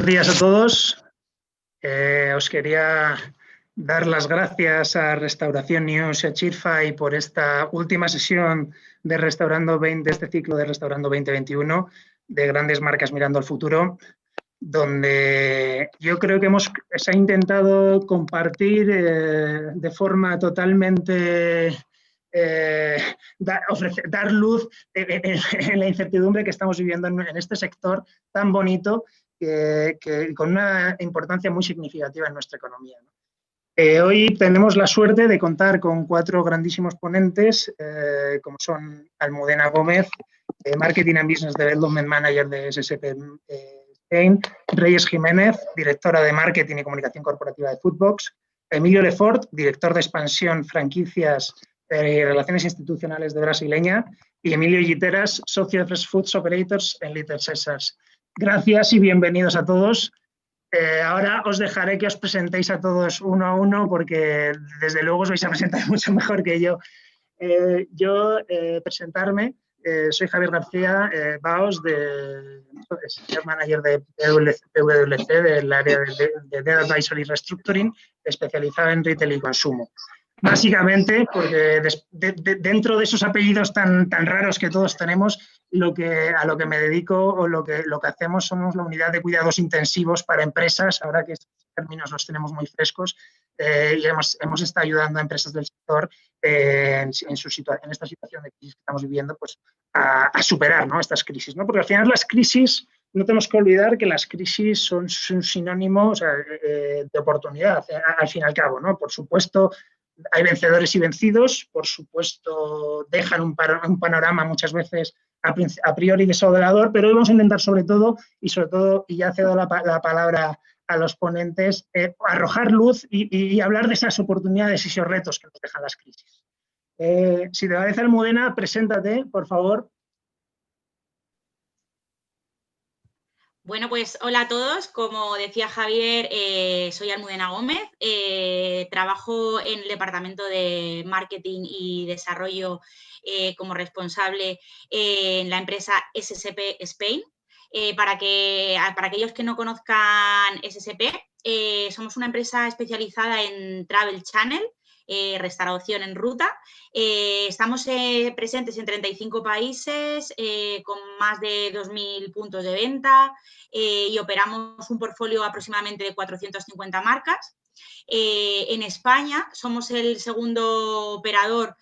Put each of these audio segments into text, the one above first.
Buenos días a todos. Os quería dar las gracias a Restauración News y a Cheerfy por esta última sesión de Restaurando 20, este ciclo de Restaurando 2021, de grandes marcas mirando al futuro, donde yo creo que se ha intentado compartir de forma totalmente dar luz en la incertidumbre que estamos viviendo en este sector tan bonito con una importancia muy significativa en nuestra economía, ¿no? Hoy tenemos la suerte de contar con 4 grandísimos ponentes, como son Almudena Gómez, Marketing and Business Development Manager de SSP Spain, Reyes Jiménez, directora de Marketing y Comunicación Corporativa de Foodbox, Emilio Lefort, director de Expansión, Franquicias y Relaciones Institucionales de Brasileña, y Emilio Giteras, socio de Fresh Foods Operators en Little Caesars. Gracias y bienvenidos a todos. Ahora os dejaré que os presentéis a todos uno a uno porque desde luego os vais a presentar mucho mejor que yo. Presentarme, soy Javier García Baos, Senior Manager de PwC, del área de Debt Advisory Restructuring, especializado en retail y consumo. Básicamente, porque dentro de esos apellidos tan raros que todos tenemos, a lo que me dedico o lo que hacemos somos la unidad de cuidados intensivos para empresas, ahora que estos términos los tenemos muy frescos, y hemos estado ayudando a empresas del sector en esta situación de crisis que estamos viviendo, pues a superar, ¿no?, estas crisis, ¿no? Porque al final las crisis, no tenemos que olvidar que las crisis son un sinónimo, o sea, de oportunidad, al fin y al cabo, ¿no? Por supuesto, hay vencedores y vencidos, por supuesto, dejan un panorama muchas veces a priori desolador, pero hoy vamos a intentar sobre todo, y ya cedo la palabra a los ponentes, arrojar luz y hablar de esas oportunidades y esos retos que nos dejan las crisis. Si te parece, Almudena, preséntate, por favor. Bueno, pues hola a todos. Como decía Javier, soy Almudena Gómez, trabajo en el Departamento de Marketing y Desarrollo como responsable en la empresa SSP Spain. Para aquellos que no conozcan SSP, somos una empresa especializada en Travel Channel, restauración en ruta. Estamos presentes en 35 países, con más de 2.000 puntos de venta, y operamos un portfolio aproximadamente de 450 marcas. En España somos el segundo operador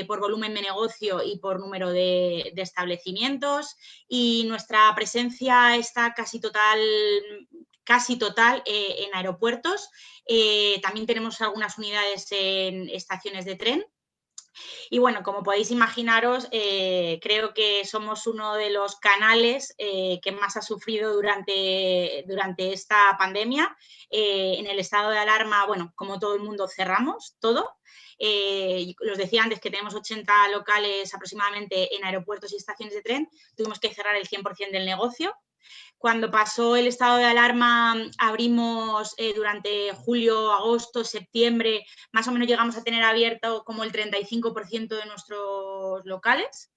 por volumen de negocio y por número de establecimientos, y nuestra presencia está casi total en aeropuertos. También tenemos algunas unidades en estaciones de tren. Y bueno, como podéis imaginaros, creo que somos uno de los canales que más ha sufrido durante esta pandemia. En el estado de alarma, bueno, como todo el mundo, cerramos todo. Os decía antes que tenemos 80 locales aproximadamente en aeropuertos y estaciones de tren. Tuvimos que cerrar el 100% del negocio. Cuando pasó el estado de alarma, abrimos durante julio, agosto, septiembre, más o menos llegamos a tener abierto como el 35% de nuestros locales.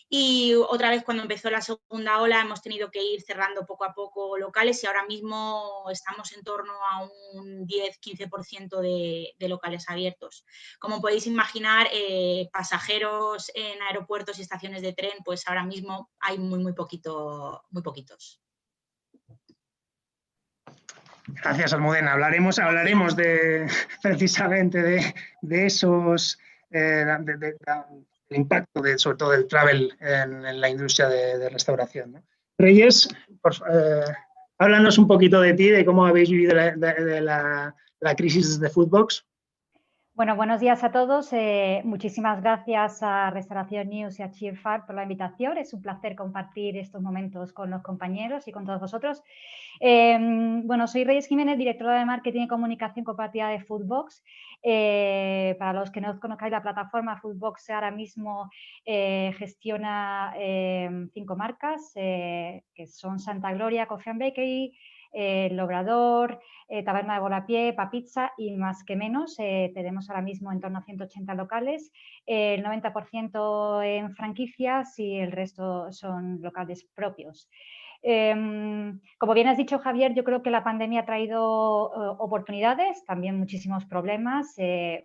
Y otra vez, cuando empezó la segunda ola, hemos tenido que ir cerrando poco a poco locales, y ahora mismo estamos en torno a un 10-15% de locales abiertos. Como podéis imaginar, pasajeros en aeropuertos y estaciones de tren, pues ahora mismo hay muy poquitos. Gracias, Almudena. Hablaremos precisamente de esos, del impacto, sobre todo del travel en la industria de restauración, ¿no? Reyes, háblanos un poquito de ti, de cómo habéis vivido la crisis de Foodbox. Bueno, buenos días a todos. Muchísimas gracias a Restauración News y a Cheerfy por la invitación. Es un placer compartir estos momentos con los compañeros y con todos vosotros. Bueno, soy Reyes Jiménez, directora de Marketing y Comunicación Corporativa de Foodbox. Para los que no conozcáis la plataforma, Foodbox ahora mismo gestiona 5 marcas, que son Santa Gloria Coffee and Bakery, El Obrador, Taberna de Volapié, Papizza y Más que Menos. Tenemos ahora mismo en torno a 180 locales, el 90% en franquicias y el resto son locales propios. Como bien has dicho, Javier, yo creo que la pandemia ha traído oportunidades, también muchísimos problemas.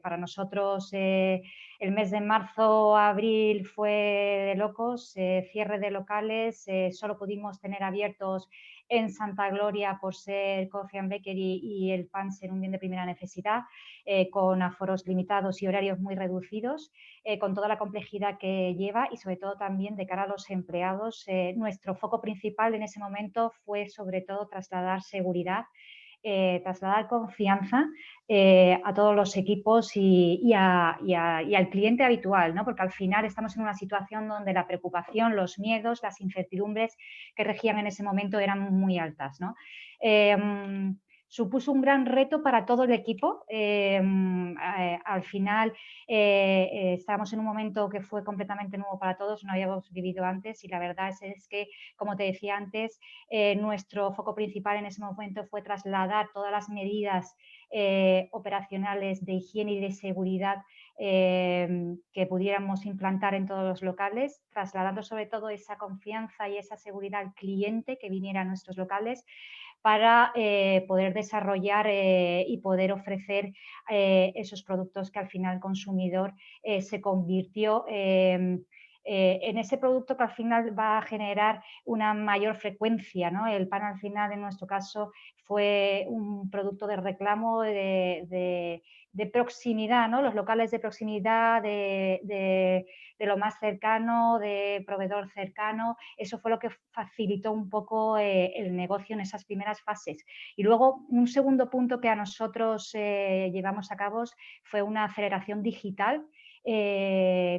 Para nosotros el mes de marzo a abril fue de locos, cierre de locales, solo pudimos tener abiertos en Santa Gloria por ser Coffee and Bakery y el pan ser un bien de primera necesidad, con aforos limitados y horarios muy reducidos, con toda la complejidad que lleva y sobre todo también de cara a los empleados. Nuestro foco principal en ese momento fue sobre todo trasladar seguridad, trasladar confianza a todos los equipos y al cliente habitual, ¿no? Porque al final estamos en una situación donde la preocupación, los miedos, las incertidumbres que regían en ese momento eran muy altas, ¿no? Supuso un gran reto para todo el equipo. Al final estábamos en un momento que fue completamente nuevo para todos, no habíamos vivido antes y la verdad es que, como te decía antes, nuestro foco principal en ese momento fue trasladar todas las medidas operacionales de higiene y de seguridad que pudiéramos implantar en todos los locales, trasladando sobre todo esa confianza y esa seguridad al cliente que viniera a nuestros locales, para poder desarrollar y poder ofrecer esos productos que al final el consumidor se convirtió en ese producto que al final va a generar una mayor frecuencia, ¿no? El pan al final, en nuestro caso, fue un producto de reclamo de proximidad, ¿no? Los locales de proximidad, de lo más cercano, de proveedor cercano. Eso fue lo que facilitó un poco el negocio en esas primeras fases. Y luego, un segundo punto que a nosotros llevamos a cabo fue una aceleración digital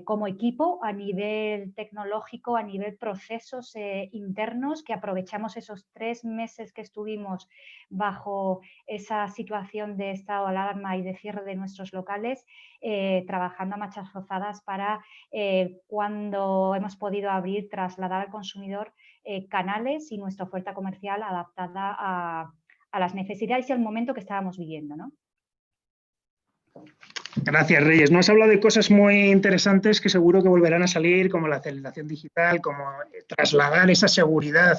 como equipo a nivel tecnológico, a nivel procesos internos, que aprovechamos esos 3 meses que estuvimos bajo esa situación de estado de alarma y de cierre de nuestros locales, trabajando a marchas forzadas para cuando hemos podido abrir, trasladar al consumidor canales y nuestra oferta comercial adaptada a las necesidades y al momento que estábamos viviendo, ¿no? Gracias, Reyes. Nos has hablado de cosas muy interesantes que seguro que volverán a salir, como la aceleración digital, como trasladar esa seguridad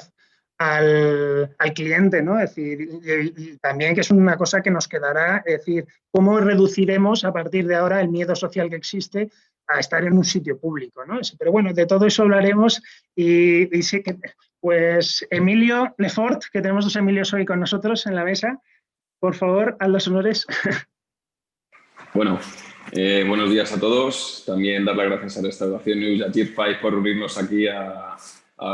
al cliente, ¿no? Es decir, y también que es una cosa que nos quedará, es decir, cómo reduciremos a partir de ahora el miedo social que existe a estar en un sitio público, ¿no? Pero bueno, de todo eso hablaremos y sé que, pues, Emilio Lefort, que tenemos 2 Emilios hoy con nosotros en la mesa, por favor, haz los honores. Bueno, buenos días a todos. También dar las gracias a Restauración News y a Cheer5 por reunirnos aquí a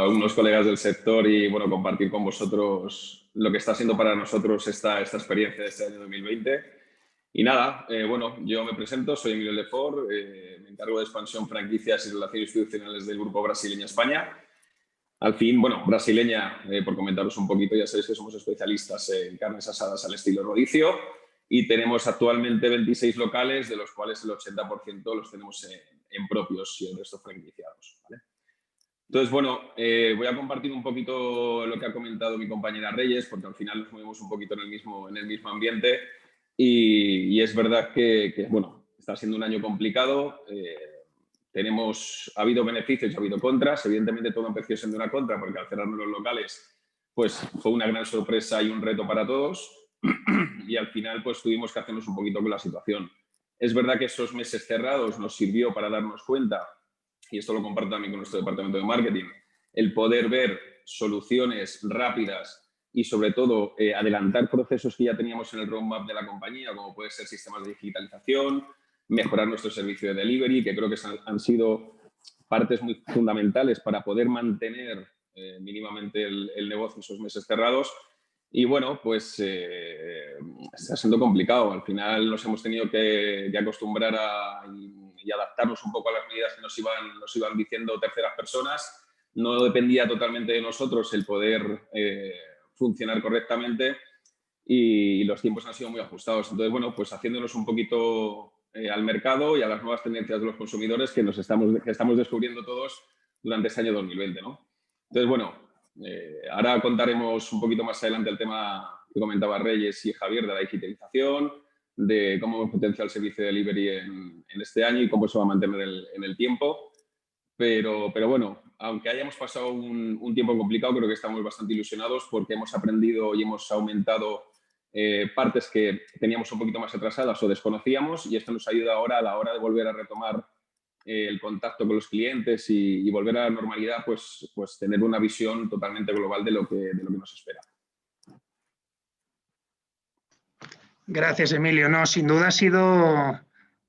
unos colegas del sector y bueno, compartir con vosotros lo que está siendo para nosotros esta experiencia de este año 2020. Y nada, bueno, yo me presento, soy Emilio Lefort, me encargo de expansión, franquicias y relaciones institucionales del Grupo Brasileña España. Al fin, bueno, Brasileña, por comentaros un poquito, ya sabéis que somos especialistas en carnes asadas al estilo rodicio. Y tenemos actualmente 26 locales, de los cuales el 80% los tenemos en propios y el resto franquiciados, ¿vale? Entonces, bueno, voy a compartir un poquito lo que ha comentado mi compañera Reyes, porque al final nos movemos un poquito en el mismo ambiente y es verdad que, bueno, está siendo un año complicado. Ha habido beneficios y ha habido contras. Evidentemente, todo empezó siendo una contra, porque al cerrarnos los locales, pues fue una gran sorpresa y un reto para todos. Y al final pues tuvimos que hacernos un poquito con la situación. Es verdad que esos meses cerrados nos sirvió para darnos cuenta, y esto lo comparto también con nuestro departamento de marketing, el poder ver soluciones rápidas y sobre todo adelantar procesos que ya teníamos en el roadmap de la compañía, como puede ser sistemas de digitalización, mejorar nuestro servicio de delivery, que creo que han sido partes muy fundamentales para poder mantener mínimamente el negocio en esos meses cerrados. Y bueno, pues está siendo complicado. Al final nos hemos tenido que acostumbrar y adaptarnos un poco a las medidas que nos iban diciendo terceras personas. No dependía totalmente de nosotros el poder funcionar correctamente y los tiempos han sido muy ajustados. Entonces, bueno, pues haciéndonos un poquito al mercado y a las nuevas tendencias de los consumidores que estamos descubriendo todos durante este año 2020, ¿no? Entonces, bueno, ahora contaremos un poquito más adelante el tema que comentaba Reyes y Javier de la digitalización, de cómo hemos potenciado el servicio de delivery en este año y cómo se va a mantener en el tiempo. Pero bueno, aunque hayamos pasado un tiempo complicado, creo que estamos bastante ilusionados porque hemos aprendido y hemos aumentado partes que teníamos un poquito más atrasadas o desconocíamos, y esto nos ayuda ahora a la hora de volver a retomar el contacto con los clientes y volver a la normalidad, pues tener una visión totalmente global de lo que nos espera. Gracias, Emilio. No, sin duda ha sido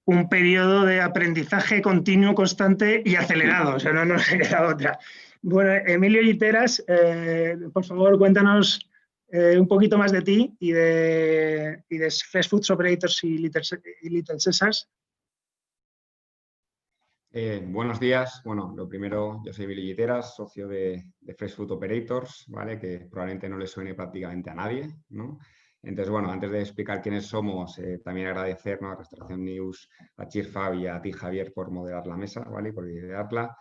un periodo de aprendizaje continuo, constante y acelerado. O sea, no nos queda otra. Bueno, Emilio Lliteras, por favor, cuéntanos un poquito más de ti y de Fresh Foods Operators y Little Caesars. Buenos días. Bueno, lo primero, yo soy Emilio Lliteras, socio de Fresh Food Operators, ¿vale? Que probablemente no le suene prácticamente a nadie, ¿no? Entonces, bueno, antes de explicar quiénes somos, también agradecer, ¿no?, a Restauración News, a Chirfab y a ti, Javier, por moderar la mesa, ¿vale? Por liderarla.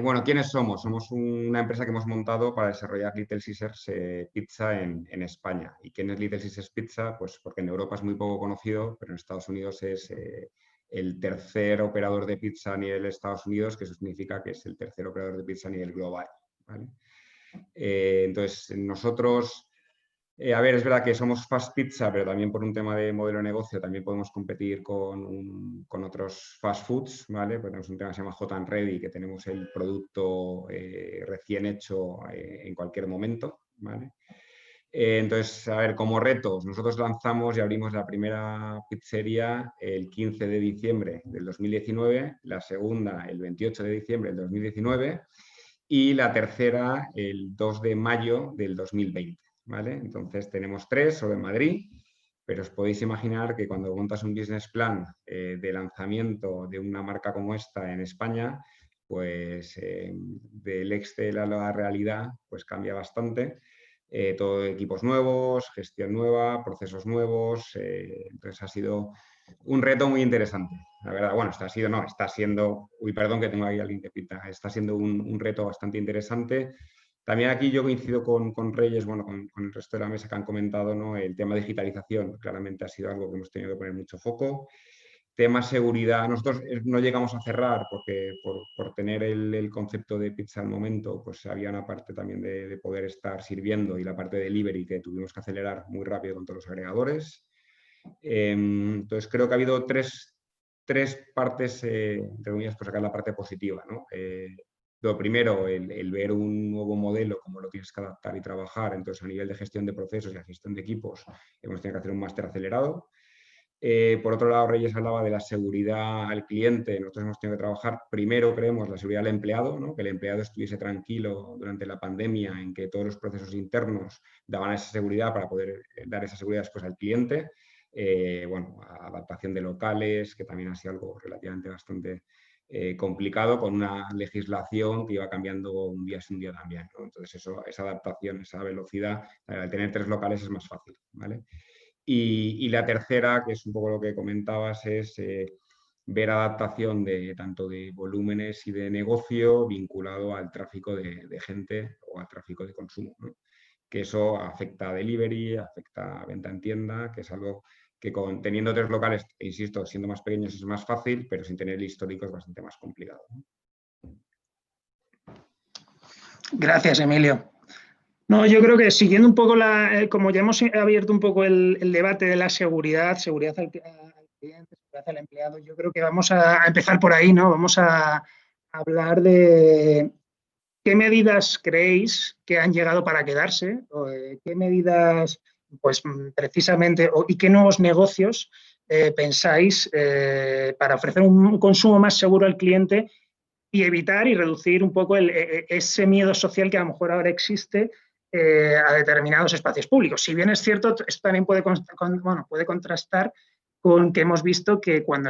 Bueno, ¿quiénes somos? Somos una empresa que hemos montado para desarrollar Little Caesars Pizza en España. ¿Y quién es Little Caesars Pizza? Pues porque en Europa es muy poco conocido, pero en Estados Unidos es el tercer operador de pizza a nivel de Estados Unidos, que eso significa que es el tercer operador de pizza a nivel global, ¿vale? Entonces, nosotros... a ver, es verdad que somos fast pizza, pero también por un tema de modelo de negocio también podemos competir con otros fast foods, ¿vale? Pues tenemos un tema que se llama Hot and Ready, que tenemos el producto recién hecho en cualquier momento, ¿vale? Entonces, a ver, como retos, nosotros lanzamos y abrimos la primera pizzería el 15 de diciembre del 2019, la segunda el 28 de diciembre del 2019 y la tercera el 2 de mayo del 2020. ¿Vale? Entonces tenemos 3 solo en Madrid, pero os podéis imaginar que cuando montas un business plan de lanzamiento de una marca como esta en España, pues del Excel a la realidad pues cambia bastante. Todo equipos nuevos, gestión nueva, procesos nuevos, entonces ha sido un reto muy interesante, la verdad. Bueno, está siendo, uy, perdón que tengo ahí alguien que pita, está siendo un reto bastante interesante. También aquí yo coincido con Reyes, bueno, con el resto de la mesa que han comentado, ¿no? El tema de digitalización claramente ha sido algo que hemos tenido que poner mucho foco. Tema seguridad, nosotros no llegamos a cerrar porque por tener el concepto de pizza al momento, pues había una parte también de poder estar sirviendo y la parte de delivery que tuvimos que acelerar muy rápido con todos los agregadores. Entonces creo que ha habido tres partes, entre comillas, por sacar la parte positiva, ¿no? Lo primero, el ver un nuevo modelo, cómo lo tienes que adaptar y trabajar. Entonces, a nivel de gestión de procesos y gestión de equipos, hemos tenido que hacer un máster acelerado. Por otro lado, Reyes hablaba de la seguridad al cliente. Nosotros hemos tenido que trabajar, primero, creemos, la seguridad del empleado, ¿no? Que el empleado estuviese tranquilo durante la pandemia, en que todos los procesos internos daban esa seguridad para poder dar esa seguridad después al cliente. Bueno, adaptación de locales, que también ha sido algo relativamente bastante complicado, con una legislación que iba cambiando un día sin día también, ¿no? Entonces, esa adaptación, esa velocidad, al tener 3 locales es más fácil, ¿vale? Y la tercera, que es un poco lo que comentabas, es ver adaptación tanto de volúmenes y de negocio vinculado al tráfico de gente o al tráfico de consumo, ¿no? Que eso afecta a delivery, afecta a venta en tienda, que es algo que teniendo 3 locales, insisto, siendo más pequeños es más fácil, pero sin tener el histórico es bastante más complicado, ¿no? Gracias, Emilio. No, yo creo que siguiendo un poco como ya hemos abierto un poco el debate de la seguridad al cliente, seguridad al empleado, yo creo que vamos a empezar por ahí, ¿no? Vamos a hablar de qué medidas creéis que han llegado para quedarse, o, qué medidas, pues precisamente, y qué nuevos negocios pensáis para ofrecer un consumo más seguro al cliente y evitar y reducir un poco ese miedo social que a lo mejor ahora existe a determinados espacios públicos. Si bien es cierto, esto también puede contrastar con que hemos visto que cuando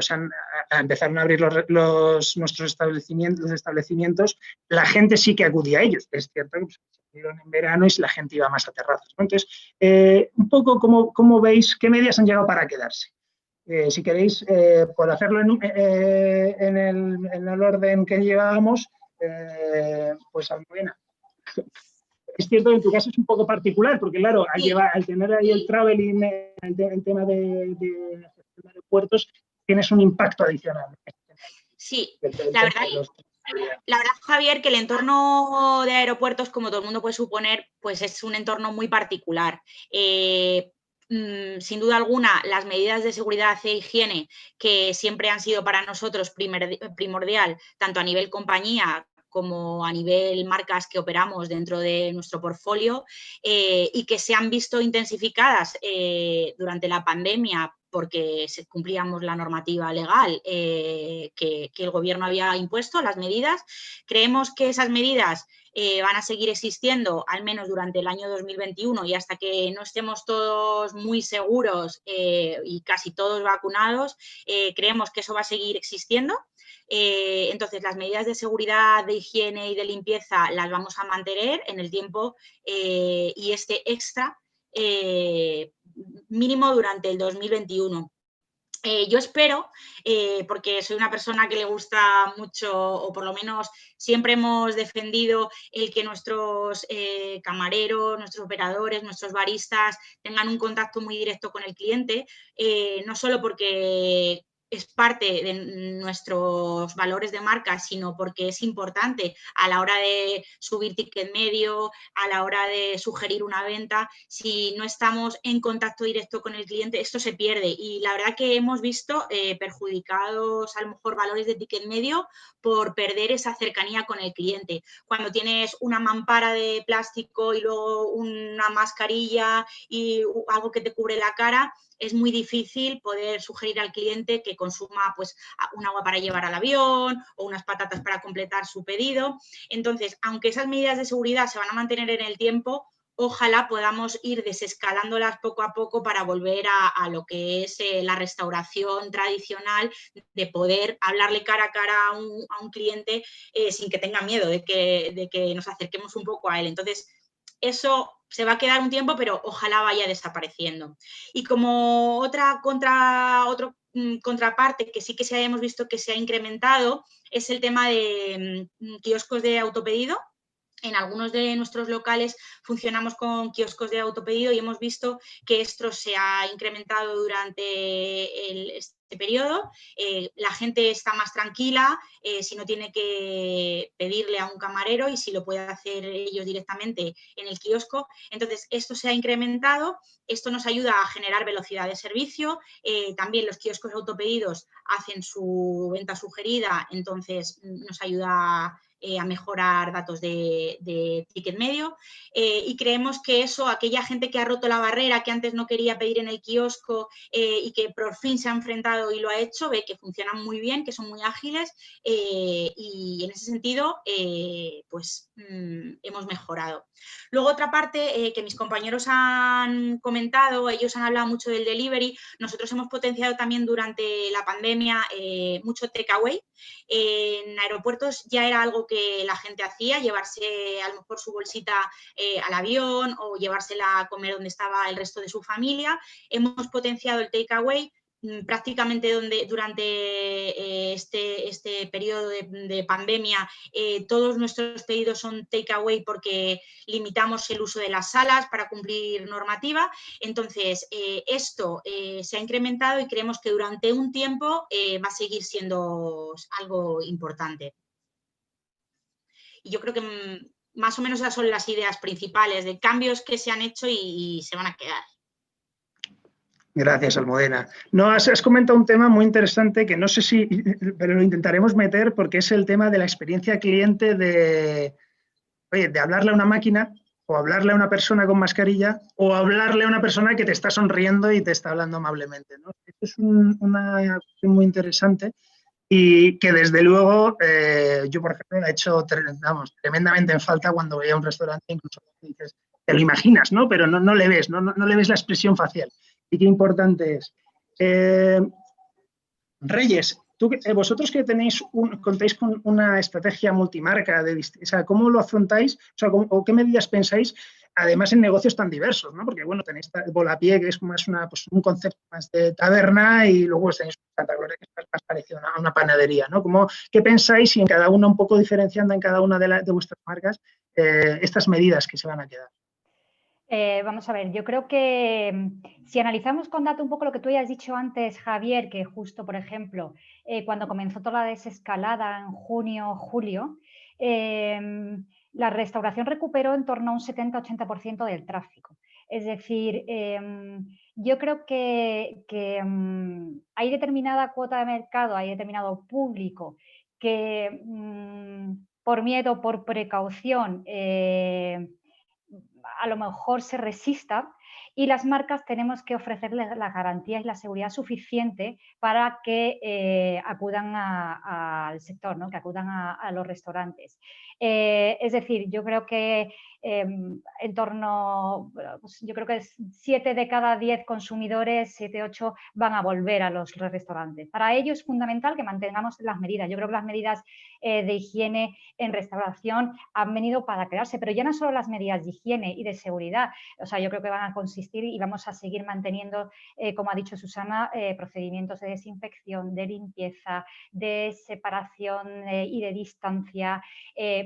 empezaron a abrir nuestros establecimientos, la gente sí que acudía a ellos. Es cierto que se abrieron en verano y la gente iba más a terrazas, ¿no? Entonces, un poco cómo veis, qué medidas han llegado para quedarse. Si queréis, por hacerlo en el orden que llevábamos, pues Almudena. Es cierto que en tu caso es un poco particular, porque claro, al tener ahí el traveling, el tema de gestión de aeropuertos, tienes un impacto adicional. Sí, la verdad. La verdad, Javier, que el entorno de aeropuertos, como todo el mundo puede suponer, pues es un entorno muy particular. Sin duda alguna, las medidas de seguridad e higiene, que siempre han sido para nosotros primordial, tanto a nivel compañía como a nivel marcas que operamos dentro de nuestro portfolio, y que se han visto intensificadas durante la pandemia porque cumplíamos la normativa legal que el gobierno había impuesto, las medidas. Creemos que esas medidas van a seguir existiendo al menos durante el año 2021 y hasta que no estemos todos muy seguros y casi todos vacunados, creemos que eso va a seguir existiendo. Entonces, las medidas de seguridad, de higiene y de limpieza las vamos a mantener en el tiempo y este extra mínimo durante el 2021. Yo espero, porque soy una persona que le gusta mucho, o por lo menos siempre hemos defendido el que nuestros camareros, nuestros operadores, nuestros baristas tengan un contacto muy directo con el cliente, no solo porque es parte de nuestros valores de marca, sino porque es importante a la hora de subir ticket medio, a la hora de sugerir una venta. Si no estamos en contacto directo con el cliente, esto se pierde y la verdad que hemos visto perjudicados a lo mejor valores de ticket medio por perder esa cercanía con el cliente. Cuando tienes una mampara de plástico y luego una mascarilla y algo que te cubre la cara, es muy difícil poder sugerir al cliente que consuma pues, un agua para llevar al avión o unas patatas para completar su pedido. Entonces, aunque esas medidas de seguridad se van a mantener en el tiempo, ojalá podamos ir desescalándolas poco a poco para volver a lo que es la restauración tradicional, de poder hablarle cara a cara a un cliente sin que tenga miedo de que nos acerquemos un poco a él. Entonces, eso se va a quedar un tiempo, pero ojalá vaya desapareciendo. Y como contraparte que sí que hemos visto que se ha incrementado es el tema de kioscos de autopedido. En algunos de nuestros locales funcionamos con kioscos de autopedido y hemos visto que esto se ha incrementado durante este periodo. La gente está más tranquila si no tiene que pedirle a un camarero y si lo puede hacer ellos directamente en el kiosco. Entonces, esto se ha incrementado. Esto nos ayuda a generar velocidad de servicio. También los kioscos autopedidos hacen su venta sugerida, entonces nos ayuda a mejorar datos de ticket medio y creemos que eso, aquella gente que ha roto la barrera, que antes no quería pedir en el kiosco y que por fin se ha enfrentado y lo ha hecho, ve que funcionan muy bien, que son muy ágiles y en ese sentido pues hemos mejorado. Luego otra parte que mis compañeros han comentado, ellos han hablado mucho del delivery, nosotros hemos potenciado también durante la pandemia mucho takeaway. En aeropuertos ya era algo que la gente hacía, llevarse a lo mejor su bolsita al avión o llevársela a comer donde estaba el resto de su familia. Hemos potenciado el takeaway prácticamente durante este periodo de pandemia. Todos nuestros pedidos son takeaway porque limitamos el uso de las salas para cumplir normativa. Entonces, esto se ha incrementado y creemos que durante un tiempo va a seguir siendo algo importante. Y yo creo que más o menos esas son las ideas principales de cambios que se han hecho y se van a quedar. Gracias, Almudena. No, has comentado un tema muy interesante que no sé si, pero lo intentaremos meter porque es el tema de la experiencia cliente de hablarle a una máquina o hablarle a una persona con mascarilla o hablarle a una persona que te está sonriendo y te está hablando amablemente, ¿no? Esto es una cuestión muy interesante y que desde luego yo, por ejemplo, la he hecho tremendamente en falta cuando voy a un restaurante, incluso dices, te lo imaginas, ¿no? Pero no le ves, no le ves la expresión facial. Y qué importante es. Reyes, vosotros que contáis con una estrategia multimarca, o sea, ¿cómo lo afrontáis? O sea, ¿o qué medidas pensáis, además en negocios tan diversos, ¿no? Porque, bueno, tenéis Volapié, que es más un concepto más de taberna, y luego tenéis Santa Gloria, que es más parecido a una panadería, ¿no? ¿Qué pensáis, y en cada una, un poco diferenciando en cada una de vuestras marcas, estas medidas que se van a quedar? Vamos a ver, yo creo que si analizamos con datos un poco lo que tú ya has dicho antes, Javier, que justo, por ejemplo, cuando comenzó toda la desescalada en junio, julio, la restauración recuperó en torno a un 70-80% del tráfico. Es decir, yo creo que hay determinada cuota de mercado, hay determinado público que por miedo, por precaución, a lo mejor se resista, y las marcas tenemos que ofrecerles la garantía y la seguridad suficiente para que acudan al sector, ¿no? Que acudan a los restaurantes. Es decir, yo creo que en torno, pues yo creo que 7 de cada 10 consumidores, 7, 8, van a volver a los restaurantes. Para ello es fundamental que mantengamos las medidas. Yo creo que las medidas de higiene en restauración han venido para quedarse, pero ya no solo las medidas de higiene y de seguridad, o sea, yo creo que van a consistir y vamos a seguir manteniendo, como ha dicho Susana, procedimientos de desinfección, de limpieza, de separación y de distancia,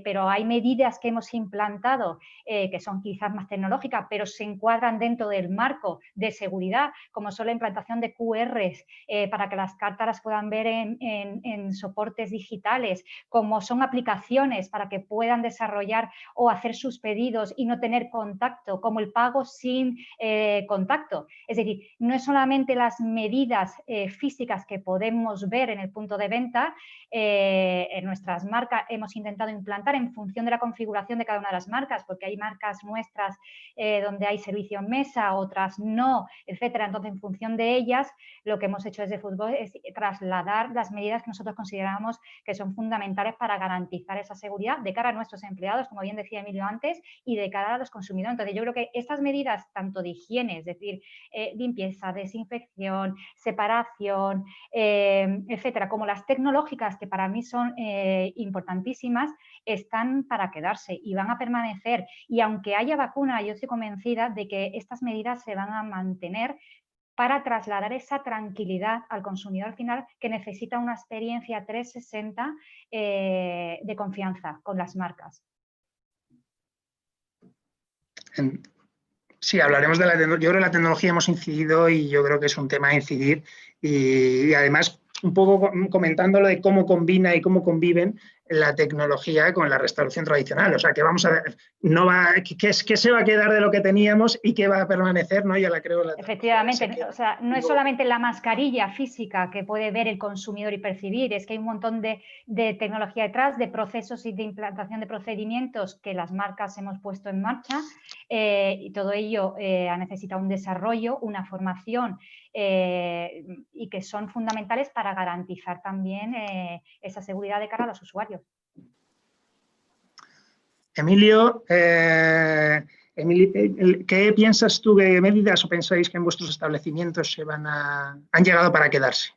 pero hay medidas que hemos implantado que son quizás más tecnológicas, pero se encuadran dentro del marco de seguridad, como son la implantación de QRs para que las cartas las puedan ver en soportes digitales, como son aplicaciones para que puedan desarrollar o hacer sus pedidos y no tener contacto, como el pago sin contacto. Es decir, no es solamente las medidas físicas que podemos ver en el punto de venta, en nuestras marcas hemos intentado implantar en función de la configuración de cada una de las marcas, porque hay marcas nuestras donde hay servicio en mesa, otras no, etcétera. Entonces, en función de ellas, lo que hemos hecho desde Fútbol es trasladar las medidas que nosotros consideramos que son fundamentales para garantizar esa seguridad de cara a nuestros empleados, como bien decía Emilio antes, y de cara a los consumidores. Entonces, yo creo que estas medidas, tanto de higiene, es decir, limpieza, desinfección, separación, etcétera, como las tecnológicas, que para mí son importantísimas, están para quedarse y van a permanecer. Y aunque haya vacuna, yo estoy convencida de que estas medidas se van a mantener para trasladar esa tranquilidad al consumidor final, que necesita una experiencia 360 de confianza con las marcas. Sí, hablaremos de la tecnología. Yo creo que la tecnología hemos incidido y yo creo que es un tema a incidir. Y además, un poco comentando lo de cómo combina y cómo conviven la tecnología con la restauración tradicional. O sea, que vamos a ver, no va, ¿qué se va a quedar de lo que teníamos y qué va a permanecer? ¿No? Ya la creo. Efectivamente, o sea, no es solamente la mascarilla física que puede ver el consumidor y percibir, es que hay un montón de tecnología detrás, de procesos y de implantación de procedimientos que las marcas hemos puesto en marcha, y todo ello ha necesitado un desarrollo, una formación, y que son fundamentales para garantizar también esa seguridad de cara a los usuarios. Emilio, ¿qué piensas tú, qué medidas o pensáis que en vuestros establecimientos han llegado para quedarse?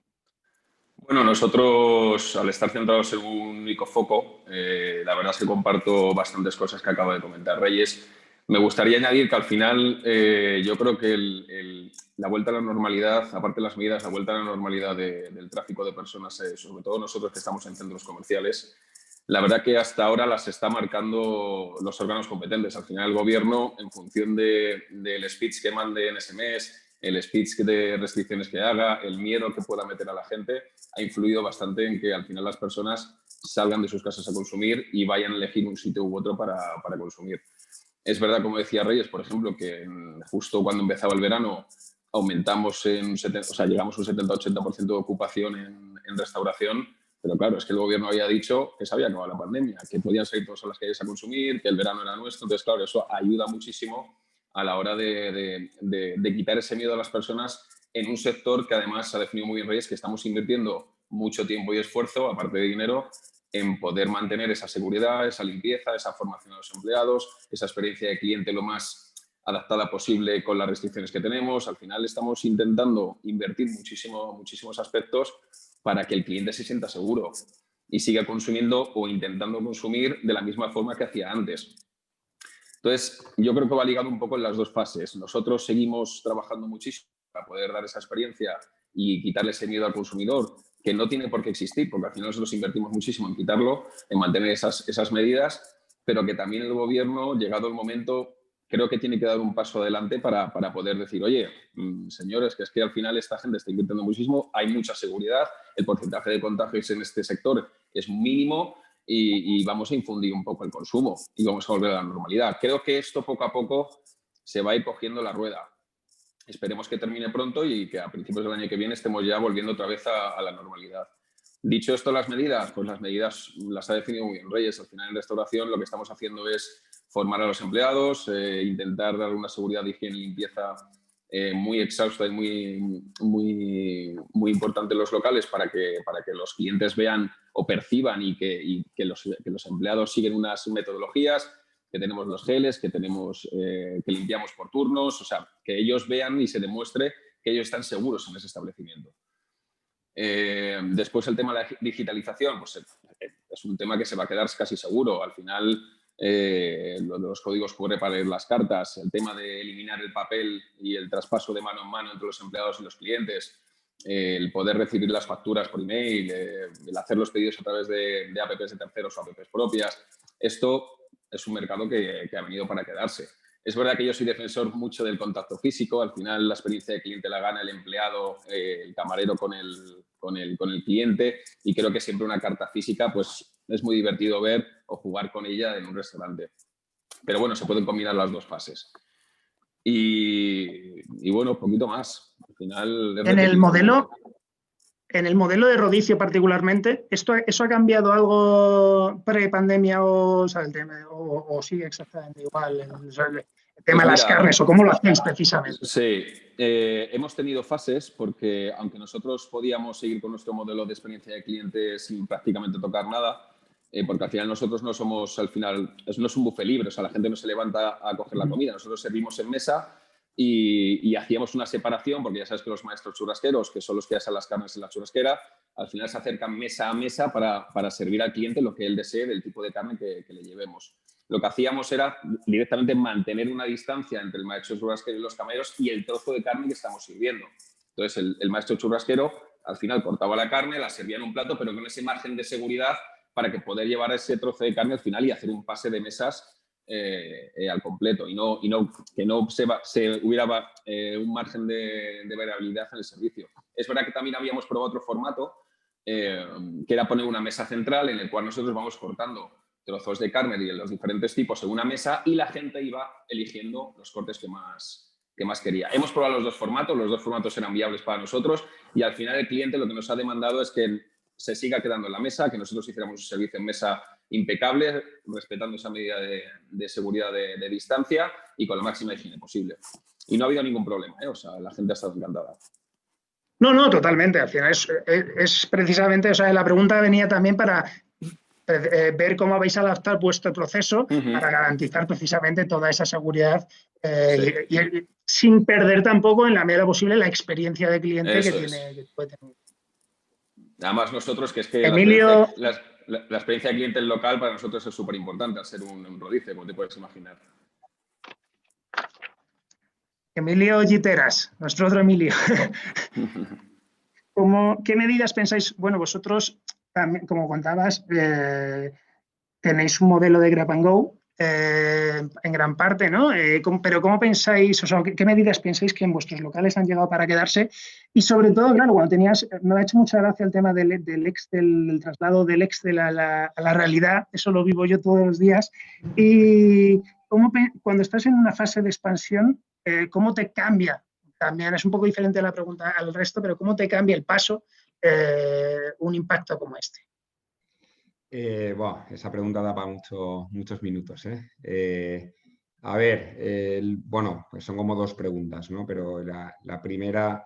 Bueno, nosotros, al estar centrados en un único foco, la verdad es que comparto bastantes cosas que acaba de comentar Reyes. Me gustaría añadir que al final yo creo que la vuelta a la normalidad, aparte de las medidas, la vuelta a la normalidad del tráfico de personas, sobre todo nosotros que estamos en centros comerciales, la verdad que hasta ahora las está marcando los órganos competentes. Al final el gobierno, en función del speech que mande en SMS, el speech de restricciones que haga, el miedo que pueda meter a la gente, ha influido bastante en que al final las personas salgan de sus casas a consumir y vayan a elegir un sitio u otro para consumir. Es verdad, como decía Reyes, por ejemplo, que justo cuando empezaba el verano aumentamos llegamos a un 70-80% de ocupación en restauración, pero claro, es que el gobierno había dicho que se había acabado la pandemia, que podían salir todos a las calles a consumir, que el verano era nuestro. Entonces, claro, eso ayuda muchísimo a la hora de quitar ese miedo a las personas en un sector que además ha definido muy bien Reyes, que estamos invirtiendo mucho tiempo y esfuerzo, aparte de dinero, en poder mantener esa seguridad, esa limpieza, esa formación a los empleados, esa experiencia de cliente lo más adaptada posible con las restricciones que tenemos. Al final estamos intentando invertir muchísimos aspectos para que el cliente se sienta seguro y siga consumiendo o intentando consumir de la misma forma que hacía antes. Entonces, yo creo que va ligado un poco en las dos fases. Nosotros seguimos trabajando muchísimo para poder dar esa experiencia y quitarle ese miedo al consumidor, que no tiene por qué existir, porque al final nosotros invertimos muchísimo en quitarlo, en mantener esas medidas, pero que también el gobierno, llegado el momento, creo que tiene que dar un paso adelante para poder decir, oye, señores, que es que al final esta gente está invirtiendo muchísimo, hay mucha seguridad, el porcentaje de contagios en este sector es mínimo y vamos a infundir un poco el consumo y vamos a volver a la normalidad. Creo que esto poco a poco se va a ir cogiendo la rueda. Esperemos que termine pronto y que a principios del año que viene estemos ya volviendo otra vez a la normalidad. Dicho esto, las medidas, pues las medidas las ha definido muy bien Reyes. Al final en restauración lo que estamos haciendo es formar a los empleados, intentar dar una seguridad de higiene y limpieza muy exhausta y muy importante en los locales para que los clientes vean o perciban y que los empleados siguen unas metodologías, que tenemos los geles, que limpiamos por turnos, o sea, que ellos vean y se demuestre que ellos están seguros en ese establecimiento. Después el tema de la digitalización, pues es un tema que se va a quedar casi seguro. Al final, lo de los códigos QR para leer las cartas, el tema de eliminar el papel y el traspaso de mano en mano entre los empleados y los clientes, el poder recibir las facturas por email, el hacer los pedidos a través de apps de terceros o apps propias. Esto es un mercado que ha venido para quedarse. Es verdad que yo soy defensor mucho del contacto físico. Al final, la experiencia de cliente la gana el empleado, el camarero con el cliente, y creo que siempre una carta física pues, es muy divertido ver o jugar con ella en un restaurante. Pero bueno, se pueden combinar las dos fases. Y bueno, poquito más. Al final, en el modelo de Rodicio particularmente, ¿eso ha cambiado algo pre-pandemia o sigue exactamente igual? El tema de las carnes, ¿o cómo lo hacéis precisamente? Sí, hemos tenido fases porque aunque nosotros podíamos seguir con nuestro modelo de experiencia de cliente sin prácticamente tocar nada, porque al final nosotros no somos, no es un buffet libre, o sea, la gente no se levanta a coger la comida, nosotros servimos en mesa y hacíamos una separación, porque ya sabes que los maestros churrasqueros, que son los que hacen las carnes en la churrasquera, al final se acercan mesa a mesa para servir al cliente lo que él desee del tipo de carne que le llevemos. Lo que hacíamos era directamente mantener una distancia entre el maestro churrasquero y los camareros y el trozo de carne que estamos sirviendo. Entonces, el maestro churrasquero al final cortaba la carne, la servía en un plato, pero con ese margen de seguridad para que poder llevar ese trozo de carne al final y hacer un pase de mesas al completo y que no hubiera un margen de variabilidad en el servicio. Es verdad que también habíamos probado otro formato que era poner una mesa central en el cual nosotros vamos cortando trozos de carne de los diferentes tipos en una mesa y la gente iba eligiendo los cortes que más quería. Hemos probado los dos formatos eran viables para nosotros y al final el cliente lo que nos ha demandado es que se siga quedando en la mesa, que nosotros hiciéramos un servicio en mesa impecable, respetando esa medida de seguridad de distancia y con la máxima higiene posible. Y no ha habido ningún problema, o sea, la gente ha estado encantada. No, totalmente. Al final es precisamente, o sea, la pregunta venía también para ver cómo habéis adaptado vuestro proceso para garantizar precisamente toda esa seguridad y sin perder tampoco en la medida posible la experiencia de cliente que puede tener. Además nosotros, que es que Emilio, la experiencia de cliente local para nosotros es súper importante al ser un Rodicio, como te puedes imaginar. Emilio Giteras, nuestro otro Emilio. ¿Qué medidas pensáis? Bueno, vosotros, también, como contabas, tenéis un modelo de Grab and Go en gran parte, ¿no? Pero ¿cómo pensáis, o sea, qué medidas pensáis que en vuestros locales han llegado para quedarse? Y sobre todo, claro, cuando me ha hecho mucha gracia el tema del traslado del Excel a la realidad, eso lo vivo yo todos los días. Y cuando estás en una fase de expansión, ¿cómo te cambia? También es un poco diferente la pregunta al resto, pero ¿cómo te cambia el paso un impacto como este? Esa pregunta da para muchos minutos. A ver, bueno, pues son como dos preguntas, ¿no? Pero la primera,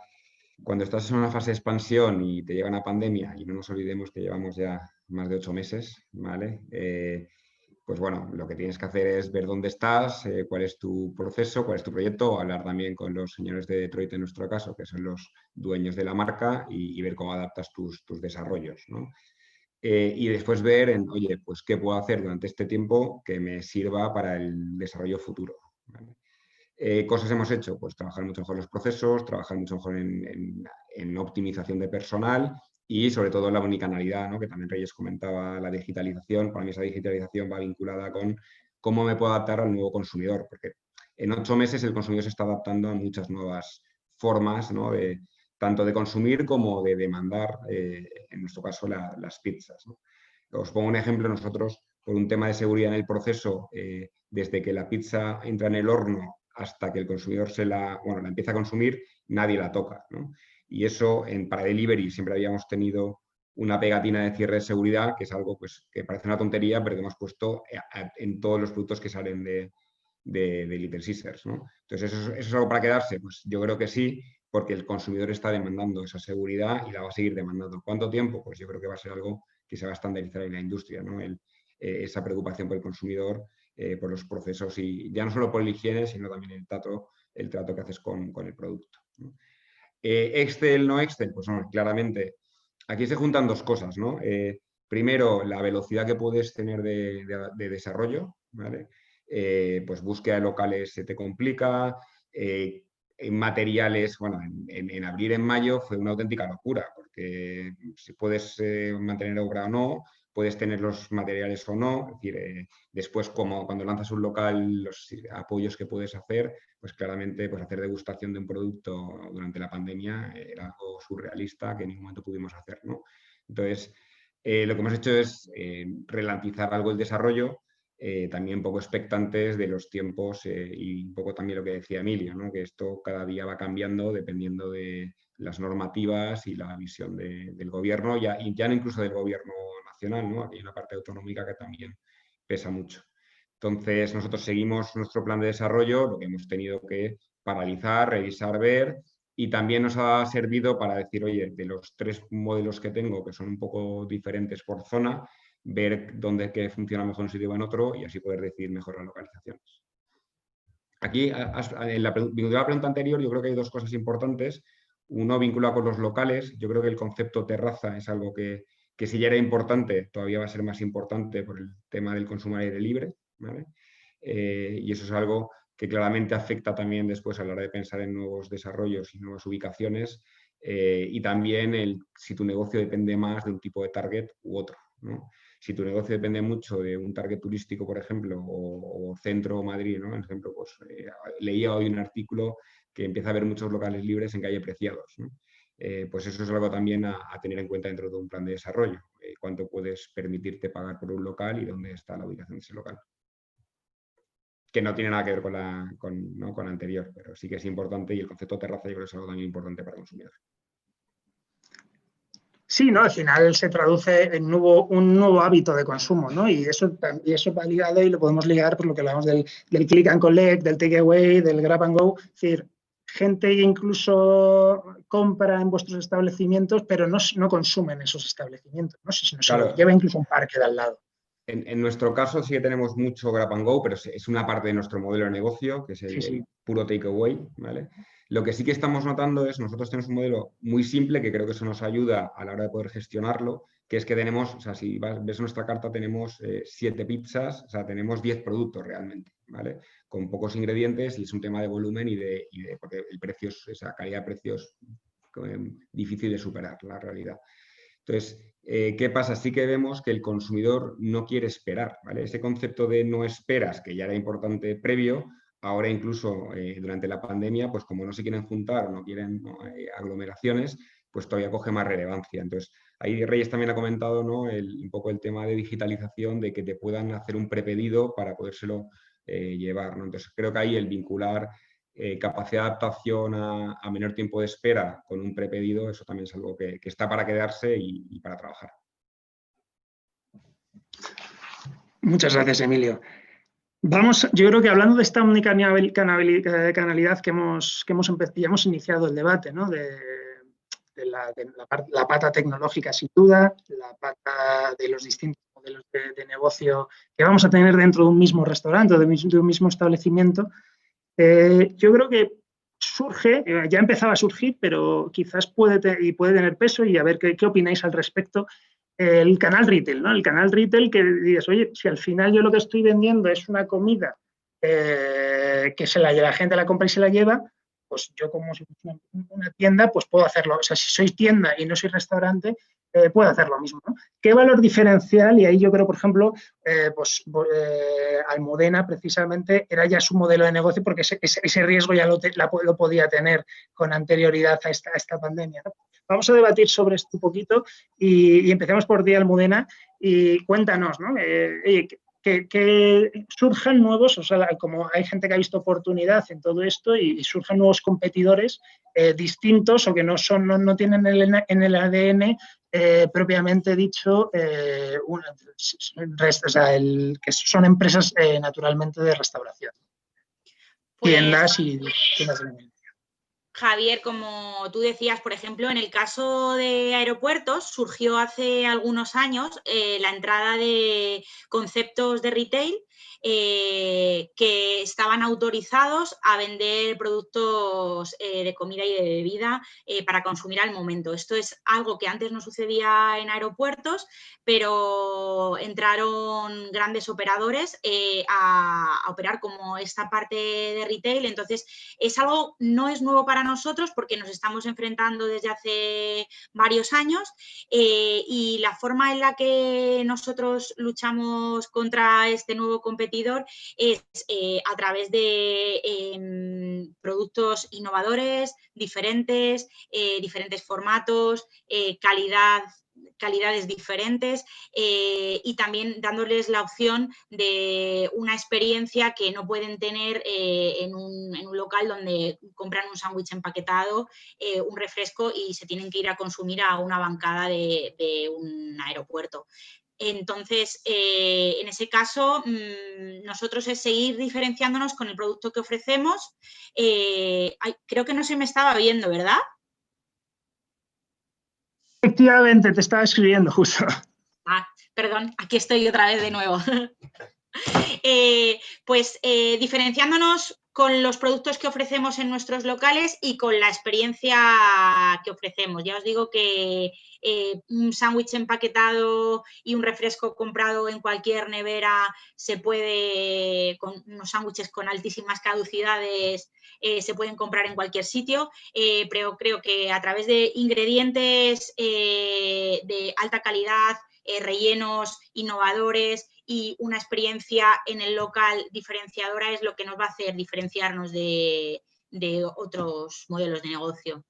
cuando estás en una fase de expansión y te llega una pandemia, y no nos olvidemos que llevamos ya más de 8 meses, ¿vale? Pues bueno, lo que tienes que hacer es ver dónde estás, cuál es tu proceso, cuál es tu proyecto, hablar también con los señores de Detroit en nuestro caso, que son los dueños de la marca, y ver cómo adaptas tus desarrollos, ¿no? Y después ver, oye, pues qué puedo hacer durante este tiempo que me sirva para el desarrollo futuro, ¿vale? Cosas hemos hecho, pues trabajar mucho mejor los procesos, trabajar mucho mejor en optimización de personal y sobre todo en la omnicanalidad, ¿no? Que también Reyes comentaba la digitalización. Para mí esa digitalización va vinculada con cómo me puedo adaptar al nuevo consumidor, porque en 8 meses el consumidor se está adaptando a muchas nuevas formas, ¿no? Tanto de consumir como de demandar, en nuestro caso, las pizzas, ¿no? Os pongo un ejemplo, nosotros, por un tema de seguridad en el proceso, desde que la pizza entra en el horno hasta que el consumidor la empieza a consumir, nadie la toca, ¿no? Y eso, para delivery, siempre habíamos tenido una pegatina de cierre de seguridad, que es algo pues, que parece una tontería, pero que hemos puesto en todos los productos que salen de Little Caesars, ¿no? Entonces, ¿eso es algo para quedarse? Pues yo creo que sí, porque el consumidor está demandando esa seguridad y la va a seguir demandando. ¿Cuánto tiempo? Pues yo creo que va a ser algo que se va a estandarizar en la industria, ¿no? Esa preocupación por el consumidor, por los procesos, y ya no solo por la higiene, sino también el trato que haces con el producto, ¿no? Excel, no Excel, pues no, claramente aquí se juntan dos cosas, ¿no? Primero, la velocidad que puedes tener de desarrollo, ¿vale? Pues búsqueda de locales se te complica, en materiales, bueno, en abril, en mayo fue una auténtica locura, porque si puedes mantener obra o no, puedes tener los materiales o no, es decir, después cuando lanzas un local, los apoyos que puedes hacer, pues claramente pues hacer degustación de un producto durante la pandemia era algo surrealista que en ningún momento pudimos hacer, ¿no? Entonces, lo que hemos hecho es ralentizar algo el desarrollo, también un poco expectantes de los tiempos y un poco también lo que decía Emilio, ¿no? Que esto cada día va cambiando dependiendo de las normativas y la visión del gobierno, y ya no incluso del gobierno nacional, ¿no? Aquí hay una parte autonómica que también pesa mucho. Entonces, nosotros seguimos nuestro plan de desarrollo, lo que hemos tenido que paralizar, revisar, ver, y también nos ha servido para decir, oye, de los 3 modelos que tengo, que son un poco diferentes por zona, ver dónde que funciona mejor en un sitio o en otro, y así poder decidir mejor las localizaciones. Aquí, en la pregunta anterior, yo creo que hay 2 cosas importantes. Uno vinculado con los locales. Yo creo que el concepto terraza es algo que si ya era importante, todavía va a ser más importante por el tema del consumo al aire libre, ¿vale? Y eso es algo que claramente afecta también después a la hora de pensar en nuevos desarrollos y nuevas ubicaciones, y también si tu negocio depende más de un tipo de target u otro, ¿no? Si tu negocio depende mucho de un target turístico, por ejemplo, o centro Madrid, ¿no? Por ejemplo, pues, leía hoy un artículo que empieza a haber muchos locales libres en calle Preciados, ¿no? Pues eso es algo también a tener en cuenta dentro de un plan de desarrollo. Cuánto puedes permitirte pagar por un local y dónde está la ubicación de ese local. Que no tiene nada que ver con la anterior, pero sí que es importante, y el concepto terraza yo creo que es algo también importante para el consumidor. Sí, ¿no? Al final se traduce en un nuevo hábito de consumo, ¿no? Y eso va ligado, y lo podemos ligar por lo que hablamos del click and collect, del takeaway, del grab and go. Es decir, gente que incluso compra en vuestros establecimientos, pero no consume en esos establecimientos, ¿no? Sino Claro. se lleva incluso un parque de al lado. En nuestro caso sí que tenemos mucho grab and go, pero es una parte de nuestro modelo de negocio, que es el puro takeaway, ¿vale? Lo que sí que estamos notando es, nosotros tenemos un modelo muy simple, que creo que eso nos ayuda a la hora de poder gestionarlo, que es que tenemos, o sea, si ves nuestra carta, tenemos 7 pizzas, o sea, tenemos 10 productos realmente, ¿vale? Con pocos ingredientes, y es un tema de volumen porque el precio, esa calidad de precios difícil de superar, la realidad. Entonces, ¿qué pasa? Sí que vemos que el consumidor no quiere esperar, ¿vale? Ese concepto de no esperas, que ya era importante previo, ahora incluso durante la pandemia, pues como no se quieren juntar o no quieren aglomeraciones, pues todavía coge más relevancia. Entonces, ahí Reyes también ha comentado, ¿no? un poco el tema de digitalización, de que te puedan hacer un prepedido para podérselo llevar, ¿no? Entonces, creo que ahí el vincular capacidad de adaptación a menor tiempo de espera con un prepedido, eso también es algo que está para quedarse y para trabajar. Muchas gracias, Emilio. Yo creo que hablando de esta omnicanalidad que ya hemos iniciado el debate, ¿no? de la pata tecnológica, sin duda, la pata de los distintos modelos de negocio que vamos a tener dentro de un mismo restaurante o de un mismo establecimiento. Yo creo que surge, ya empezaba a surgir, pero quizás puede tener peso, y a ver qué opináis al respecto, el canal retail, ¿no? El canal retail, que dices, oye, si al final yo lo que estoy vendiendo es una comida que la gente la compra y se la lleva, pues yo como si fuera una tienda, pues puedo hacerlo. O sea, si sois tienda y no sois restaurante, puede hacer lo mismo, ¿no? ¿Qué valor diferencial? Y ahí yo creo, por ejemplo, Almudena precisamente era ya su modelo de negocio porque ese riesgo ya lo podía tener con anterioridad a esta pandemia, ¿no? Vamos a debatir sobre esto un poquito y empecemos por ti, Almudena, y cuéntanos, ¿no? Que surjan nuevos, o sea, como hay gente que ha visto oportunidad en todo esto y surjan nuevos competidores distintos o que no tienen en el ADN propiamente dicho, que son empresas naturalmente de restauración. Pues, tiendas y tiendas de momento. Javier, como tú decías, por ejemplo, en el caso de aeropuertos surgió hace algunos años la entrada de conceptos de retail que estaban autorizados a vender productos de comida y de bebida para consumir al momento. Esto es algo que antes no sucedía en aeropuertos, pero entraron grandes operadores a operar como esta parte de retail. Entonces, es algo, no es nuevo para nosotros porque nos estamos enfrentando desde hace varios años y la forma en la que nosotros luchamos contra este nuevo competidor es a través de productos innovadores, diferentes formatos, calidades diferentes y también dándoles la opción de una experiencia que no pueden tener en un local donde compran un sándwich empaquetado, un refresco y se tienen que ir a consumir a una bancada de un aeropuerto. Entonces, en ese caso, nosotros es seguir diferenciándonos con el producto que ofrecemos. Creo que no se me estaba viendo, ¿verdad? Efectivamente, te estaba escribiendo justo. Perdón, aquí estoy otra vez de nuevo. Diferenciándonos con los productos que ofrecemos en nuestros locales y con la experiencia que ofrecemos. Ya os digo que un sándwich empaquetado y un refresco comprado en cualquier nevera se puede, con unos sándwiches con altísimas caducidades, se pueden comprar en cualquier sitio, pero creo que a través de ingredientes de alta calidad, rellenos innovadores y una experiencia en el local diferenciadora es lo que nos va a hacer diferenciarnos de otros modelos de negocio.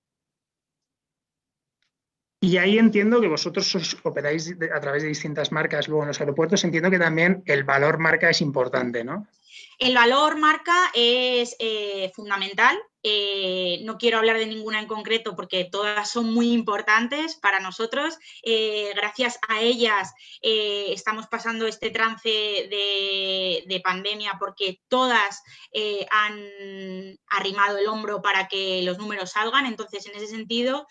Y ahí entiendo que vosotros operáis a través de distintas marcas luego en los aeropuertos. Entiendo que también el valor marca es importante, ¿no? El valor marca es fundamental. No quiero hablar de ninguna en concreto porque todas son muy importantes para nosotros. Gracias a ellas estamos pasando este trance de pandemia porque todas han arrimado el hombro para que los números salgan. Entonces, en ese sentido,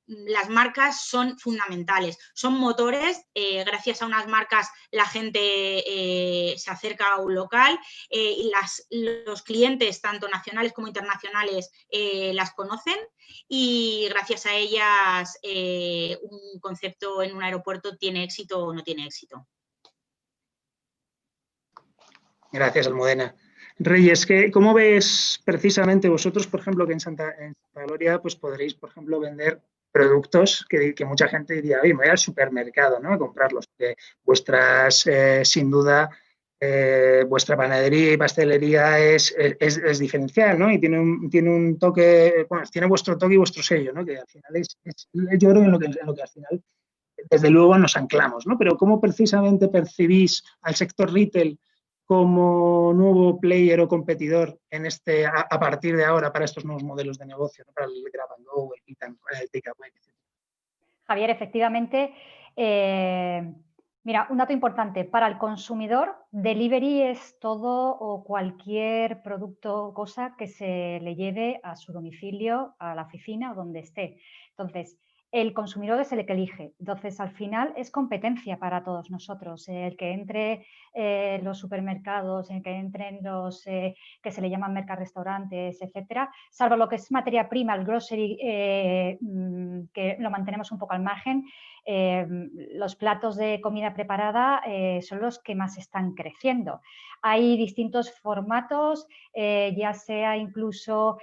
las marcas son fundamentales, son motores. Gracias a unas marcas la gente se acerca a un local y los clientes, tanto nacionales como internacionales, las conocen y gracias a ellas un concepto en un aeropuerto tiene éxito o no tiene éxito. Gracias, Almudena. Reyes, ¿cómo ves precisamente vosotros, por ejemplo, que en Santa Gloria pues podréis, por ejemplo, vender productos que mucha gente diría, oye, me voy al supermercado, ¿no?, a comprarlos? Vuestras, sin duda, vuestra panadería y pastelería es diferencial, ¿no? Y tiene un toque, bueno, tiene vuestro toque y vuestro sello, ¿no? Que al final yo creo en lo que al final, desde luego, nos anclamos, ¿no? Pero ¿cómo precisamente percibís al sector retail como nuevo player o competidor en a partir de ahora para estos nuevos modelos de negocio, ¿no?, para el Grab and Go, el takeaway, etc.? Javier, efectivamente, mira, un dato importante, para el consumidor, delivery es todo o cualquier producto o cosa que se le lleve a su domicilio, a la oficina o donde esté. Entonces, el consumidor es el que elige. Entonces, al final es competencia para todos nosotros. El que entre los supermercados, el que entren los que se le llaman mercarrestaurantes, etcétera, salvo lo que es materia prima, el grocery, que lo mantenemos un poco al margen, los platos de comida preparada son los que más están creciendo. Hay distintos formatos, ya sea incluso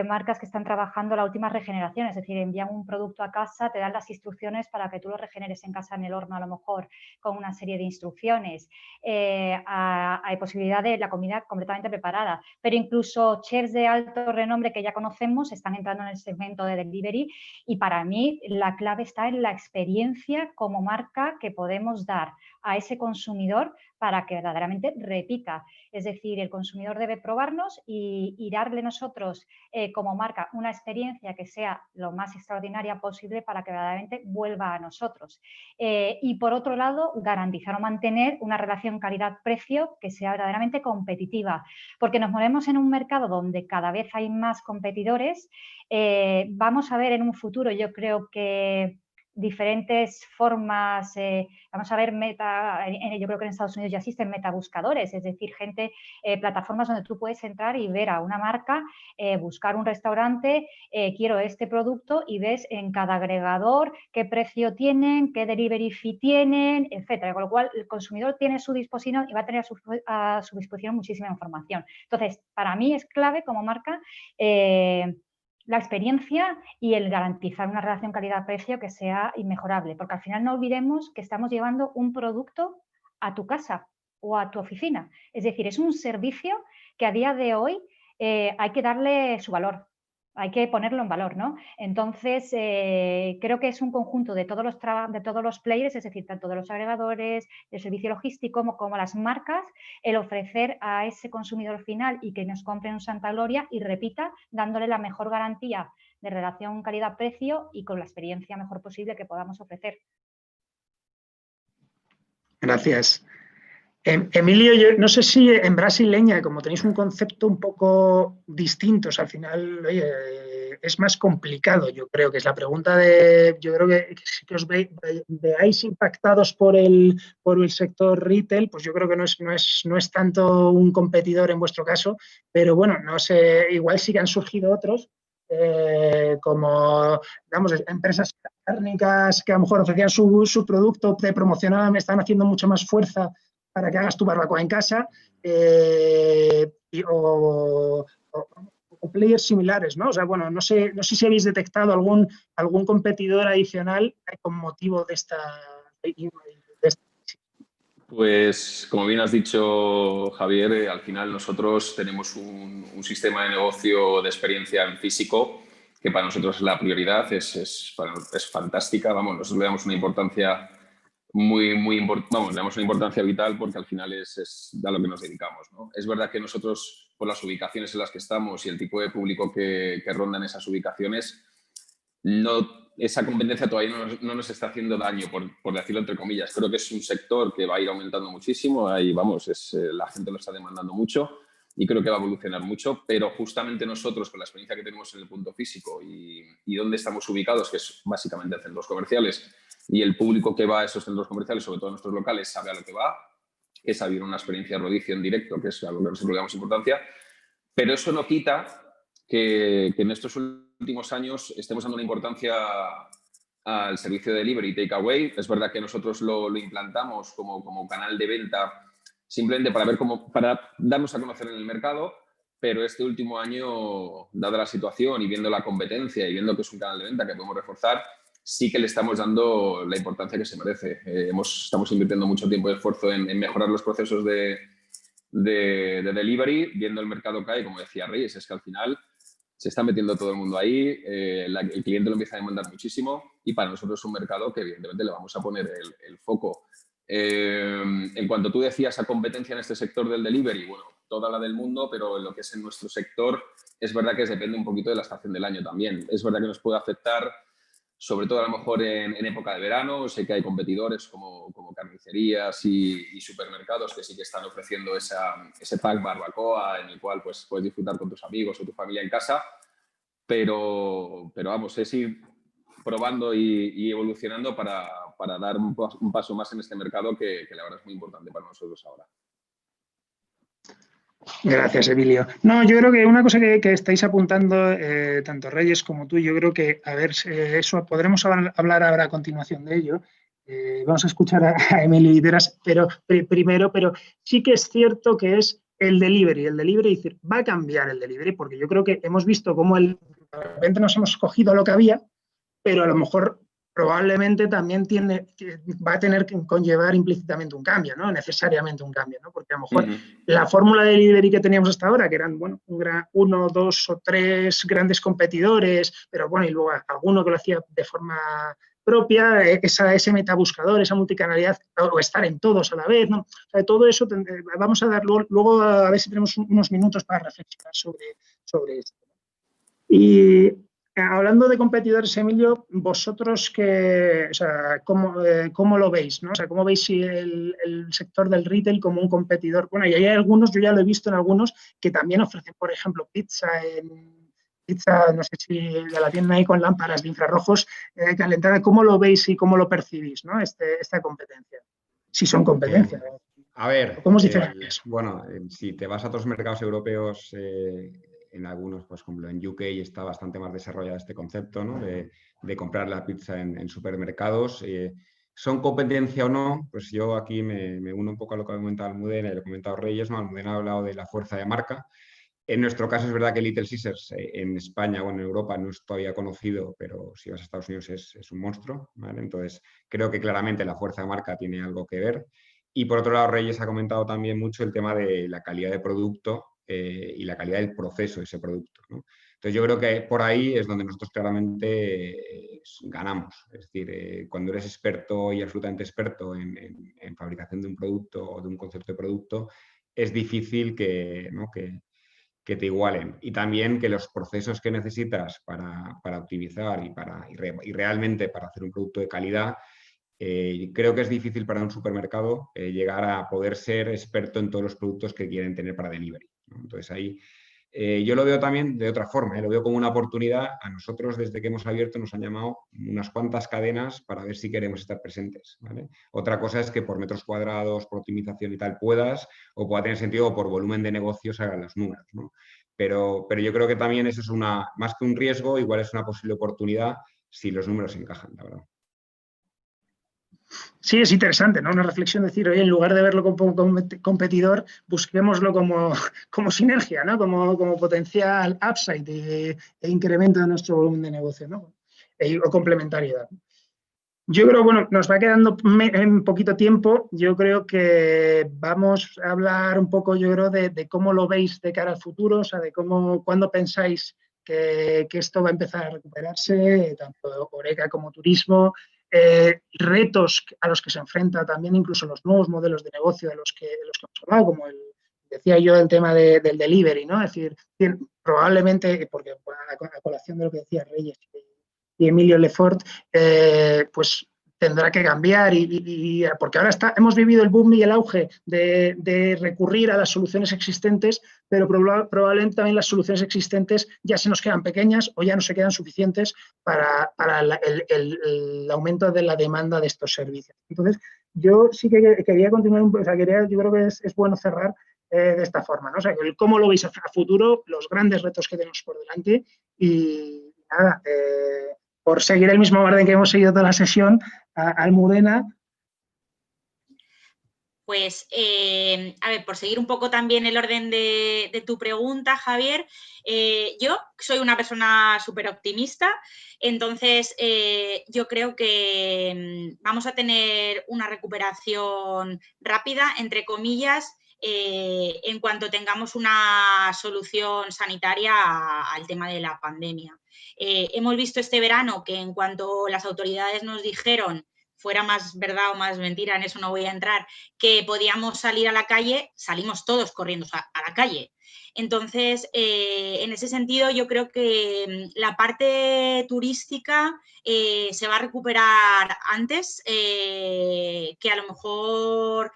marcas que están trabajando la última regeneración, es decir, envían un producto a casa, te dan las instrucciones para que tú lo regeneres en casa en el horno, a lo mejor con una serie de instrucciones. Hay posibilidad de la comida completamente preparada, pero incluso chefs de alto renombre que ya conocemos están entrando en el segmento de delivery, y para mí la clave está en la experiencia como marca que podemos dar a ese consumidor para que verdaderamente repita. Es decir, el consumidor debe probarnos y darle nosotros como marca una experiencia que sea lo más extraordinaria posible para que verdaderamente vuelva a nosotros. Y por otro lado, garantizar o mantener una relación calidad-precio que sea verdaderamente competitiva, porque nos movemos en un mercado donde cada vez hay más competidores. Vamos a ver en un futuro, yo creo que diferentes formas, vamos a ver yo creo que en Estados Unidos ya existen metabuscadores, es decir, plataformas donde tú puedes entrar y ver a una marca, buscar un restaurante, quiero este producto, y ves en cada agregador qué precio tienen, qué delivery fee tienen, etcétera, con lo cual el consumidor tiene su disposición y va a tener a su disposición muchísima información. Entonces, para mí es clave como marca la experiencia y el garantizar una relación calidad-precio que sea inmejorable, porque al final no olvidemos que estamos llevando un producto a tu casa o a tu oficina. Es decir, es un servicio que a día de hoy hay que darle su valor, hay que ponerlo en valor, ¿no? Entonces, creo que es un conjunto de todos los players, es decir, tanto de los agregadores, del servicio logístico como las marcas, el ofrecer a ese consumidor final y que nos compre un Santa Gloria y repita, dándole la mejor garantía de relación calidad-precio y con la experiencia mejor posible que podamos ofrecer. Gracias. Emilio, yo no sé si en Brasileña, como tenéis un concepto un poco distinto, o sea, al final, oye, es más complicado, yo creo que es la pregunta yo creo que os veáis impactados por el sector retail, pues yo creo que no es tanto un competidor en vuestro caso, pero bueno, no sé, igual sí que han surgido otros, como, digamos, empresas cárnicas que a lo mejor ofrecían su producto, te promocionaban, están haciendo mucho más fuerza para que hagas tu barbacoa en casa, o players similares, ¿no? O sea, bueno, no sé si habéis detectado algún competidor adicional con motivo de esta. Pues, como bien has dicho, Javier, al final nosotros tenemos un sistema de negocio de experiencia en físico que para nosotros es la prioridad, es fantástica. Vamos, nosotros le damos una importancia le damos una importancia vital porque al final es a lo que nos dedicamos, ¿no? Es verdad que nosotros, por las ubicaciones en las que estamos y el tipo de público que ronda en esas ubicaciones, esa competencia todavía no nos está haciendo daño, por decirlo entre comillas. Creo que es un sector que va a ir aumentando muchísimo, ahí vamos, la gente lo está demandando mucho y creo que va a evolucionar mucho, pero justamente nosotros, con la experiencia que tenemos en el punto físico y dónde estamos ubicados, que es básicamente en centros comerciales, y el público que va a esos centros comerciales, sobre todo en nuestros locales, sabe a lo que va, que es a vivir una experiencia de rodicio en directo, que es algo que nosotros le damos importancia, pero eso no quita que en estos últimos años estemos dando una importancia al servicio de delivery y takeaway. Es verdad que nosotros lo implantamos como canal de venta simplemente para darnos a conocer en el mercado, pero este último año, dada la situación y viendo la competencia y viendo que es un canal de venta que podemos reforzar, sí que le estamos dando la importancia que se merece. Estamos invirtiendo mucho tiempo y esfuerzo en mejorar los procesos de delivery, viendo el mercado que hay, como decía Reyes, es que al final se está metiendo todo el mundo ahí, el cliente lo empieza a demandar muchísimo y para nosotros es un mercado que evidentemente le vamos a poner el foco. En cuanto tú decías a competencia en este sector del delivery, bueno, toda la del mundo, pero en lo que es en nuestro sector es verdad que depende un poquito de la estación del año también. Es verdad que nos puede afectar, sobre todo a lo mejor en época de verano. Sé que hay competidores como carnicerías y supermercados que sí que están ofreciendo ese pack barbacoa en el cual pues, puedes disfrutar con tus amigos o tu familia en casa, pero vamos, es ir probando y evolucionando para dar un paso más en este mercado que la verdad es muy importante para nosotros ahora. Gracias, Emilio. No, yo creo que una cosa que estáis apuntando, tanto Reyes como tú, yo creo que, a ver, eso podremos hablar ahora a continuación de ello. Vamos a escuchar a Emilio Literas, pero primero, pero sí que es cierto que es el delivery. El delivery, decir, va a cambiar el delivery, porque yo creo que hemos visto cómo de repente nos hemos cogido lo que había, pero a lo mejor probablemente también va a tener que conllevar implícitamente un cambio, ¿no? Necesariamente un cambio, ¿no? Porque a lo mejor la fórmula de delivery que teníamos hasta ahora, que eran, bueno, uno, dos o tres grandes competidores, pero bueno, y luego alguno que lo hacía de forma propia, ese metabuscador, esa multicanalidad, o estar en todos a la vez, ¿no? O sea, todo eso vamos a dar luego a ver si tenemos unos minutos para reflexionar sobre esto. Y hablando de competidores, Emilio, vosotros o sea, ¿cómo lo veis, ¿no? O sea, ¿cómo veis si el sector del retail como un competidor? Bueno, y hay algunos, yo ya lo he visto en algunos, que también ofrecen, por ejemplo, pizza, no sé si la tienen ahí con lámparas de infrarrojos calentada. ¿Cómo lo veis y cómo lo percibís, ¿no? Esta competencia? Si son competencia. A ver, ¿Cómo os diferencias? bueno, si te vas a otros mercados europeos, en algunos, pues como en UK está bastante más desarrollado este concepto, ¿no? de comprar la pizza en supermercados. ¿Son competencia o no? Pues yo aquí me uno un poco a lo que ha comentado Almudena y lo ha comentado Reyes, ¿no? Almudena ha hablado de la fuerza de marca. En nuestro caso es verdad que Little Caesars en España o en Europa no es todavía conocido, pero si vas a Estados Unidos es un monstruo, ¿vale? Entonces creo que claramente la fuerza de marca tiene algo que ver. Y por otro lado, Reyes ha comentado también mucho el tema de la calidad de producto y la calidad del proceso de ese producto, ¿no? Entonces yo creo que por ahí es donde nosotros claramente ganamos. Es decir, cuando eres experto y absolutamente experto en fabricación de un producto o de un concepto de producto, es difícil ¿no? que te igualen. Y también que los procesos que necesitas para optimizar y realmente para hacer un producto de calidad, creo que es difícil para un supermercado llegar a poder ser experto en todos los productos que quieren tener para delivery, ¿no? Entonces ahí yo lo veo también de otra forma, lo veo como una oportunidad. A nosotros desde que hemos abierto nos han llamado unas cuantas cadenas para ver si queremos estar presentes, ¿vale? Otra cosa es que por metros cuadrados, por optimización y tal puedas, o pueda tener sentido, o por volumen de negocios hagan los números, ¿no? Pero yo creo que también eso es más que un riesgo, igual es una posible oportunidad si los números encajan, la verdad. Sí, es interesante, ¿no? Una reflexión, decir, oye, en lugar de verlo como competidor, busquémoslo como sinergia, ¿no? Como potencial upside e incremento de nuestro volumen de negocio, ¿no? O complementariedad. Yo creo, bueno, nos va quedando en poquito tiempo. Yo creo que vamos a hablar un poco, yo creo, de cómo lo veis de cara al futuro, o sea, de cuándo pensáis que esto va a empezar a recuperarse, tanto Horeca como turismo, retos a los que se enfrenta también incluso los nuevos modelos de negocio de los que hemos hablado, como decía yo, el tema del delivery, ¿no? Es decir, probablemente, porque a colación de lo que decía Reyes y Emilio Lefort, pues tendrá que cambiar porque ahora hemos vivido el boom y el auge de recurrir a las soluciones existentes, pero probablemente también las soluciones existentes ya se nos quedan pequeñas o ya no se quedan suficientes para el aumento de la demanda de estos servicios. Entonces, yo sí que quería continuar, o sea, yo creo que es bueno cerrar de esta forma, ¿no? O sea, cómo lo veis a futuro, los grandes retos que tenemos por delante y nada, por seguir el mismo orden que hemos seguido toda la sesión, Almudena. Pues, a ver, por seguir un poco también el orden de tu pregunta, Javier, yo soy una persona súper optimista, entonces yo creo que vamos a tener una recuperación rápida, entre comillas, en cuanto tengamos una solución sanitaria al tema de la pandemia. Hemos visto este verano que en cuanto las autoridades nos dijeron, fuera más verdad o más mentira, en eso no voy a entrar, que podíamos salir a la calle, salimos todos corriendo a la calle. Entonces, en ese sentido, yo creo que la parte turística se va a recuperar antes que a lo mejor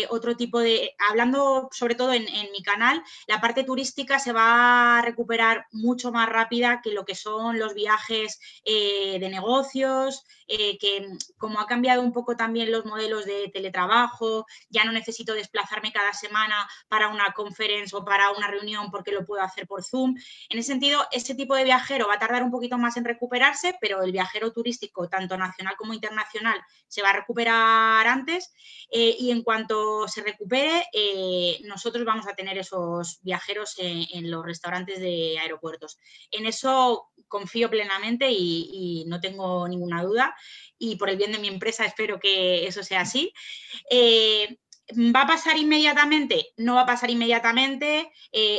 otro tipo de... Hablando sobre todo en mi canal, la parte turística se va a recuperar mucho más rápida que lo que son los viajes de negocios, que como ha cambiado un poco también los modelos de teletrabajo, ya no necesito desplazarme cada semana para una conferencia o para una reunión porque lo puedo hacer por Zoom. En ese sentido, ese tipo de viajero va a tardar un poquito más en recuperarse, pero el viajero turístico, tanto nacional como internacional, se va a recuperar antes y en cuanto se recupere, nosotros vamos a tener esos viajeros en los restaurantes de aeropuertos. En eso confío plenamente y no tengo ninguna duda y por el bien de mi empresa espero que eso sea así. ¿Va a pasar inmediatamente? No va a pasar inmediatamente,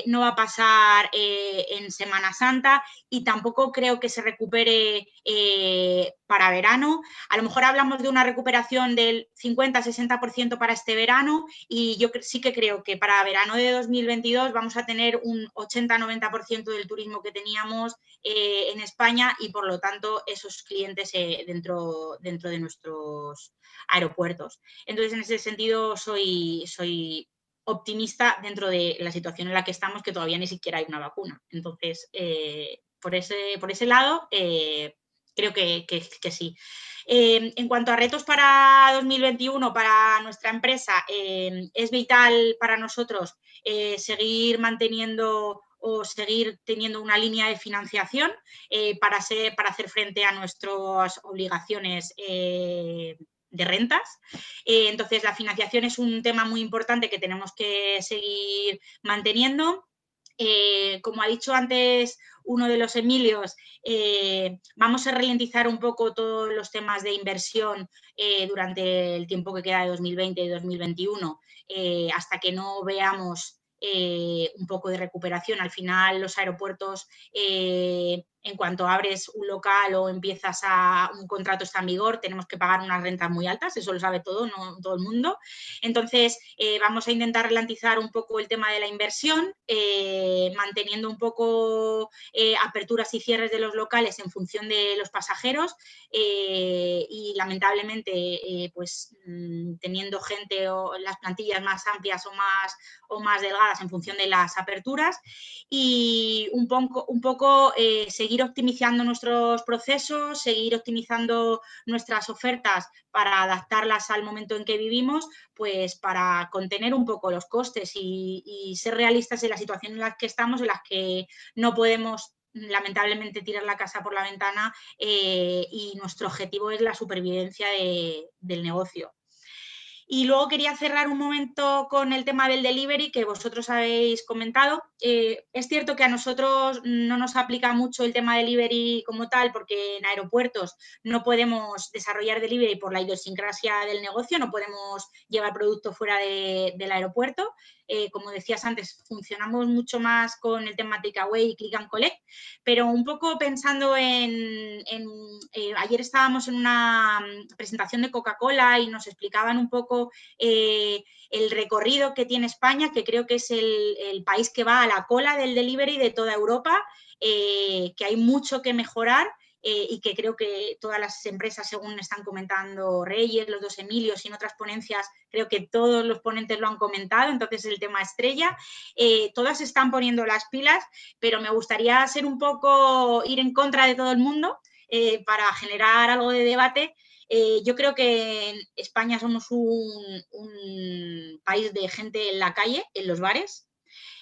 no va a pasar en Semana Santa y tampoco creo que se recupere para verano. A lo mejor hablamos de una recuperación del 50-60% para este verano y yo sí que creo que para verano de 2022 vamos a tener un 80-90% del turismo que teníamos en España y por lo tanto esos clientes dentro de nuestros aeropuertos. Entonces, en ese sentido, soy optimista dentro de la situación en la que estamos, que todavía ni siquiera hay una vacuna. Entonces, por ese lado, creo que sí. En cuanto a retos para 2021, para nuestra empresa, es vital para nosotros seguir manteniendo o seguir teniendo una línea de financiación para hacer frente a nuestras obligaciones de rentas. Entonces, la financiación es un tema muy importante que tenemos que seguir manteniendo. Como ha dicho antes uno de los Emilios, vamos a ralentizar un poco todos los temas de inversión durante el tiempo que queda de 2020 y 2021 hasta que no veamos un poco de recuperación. Al final, los aeropuertos, en cuanto abres un local o empiezas un contrato está en vigor, tenemos que pagar unas rentas muy altas, eso lo sabe todo, no todo el mundo. Entonces, vamos a intentar ralentizar un poco el tema de la inversión, manteniendo un poco aperturas y cierres de los locales en función de los pasajeros y lamentablemente pues teniendo gente o las plantillas más amplias o más delgadas en función de las aperturas y un poco seguir optimizando nuestros procesos, seguir optimizando nuestras ofertas para adaptarlas al momento en que vivimos, pues para contener un poco los costes y ser realistas en la situación en la que estamos, en la que no podemos lamentablemente tirar la casa por la ventana y nuestro objetivo es la supervivencia del negocio. Y luego quería cerrar un momento con el tema del delivery que vosotros habéis comentado. Es cierto que a nosotros no nos aplica mucho el tema delivery como tal porque en aeropuertos no podemos desarrollar delivery por la idiosincrasia del negocio, no podemos llevar producto fuera del aeropuerto. Como decías antes, funcionamos mucho más con el tema takeaway y click and collect, pero un poco pensando ayer estábamos en una presentación de Coca-Cola y nos explicaban un poco el recorrido que tiene España, que creo que es el país que va a la cola del delivery de toda Europa, que hay mucho que mejorar y que creo que todas las empresas, según están comentando Reyes, los dos Emilios y en otras ponencias, creo que todos los ponentes lo han comentado, entonces el tema estrella, todas están poniendo las pilas, pero me gustaría ir en contra de todo el mundo para generar algo de debate. Yo creo que en España somos un país de gente en la calle, en los bares.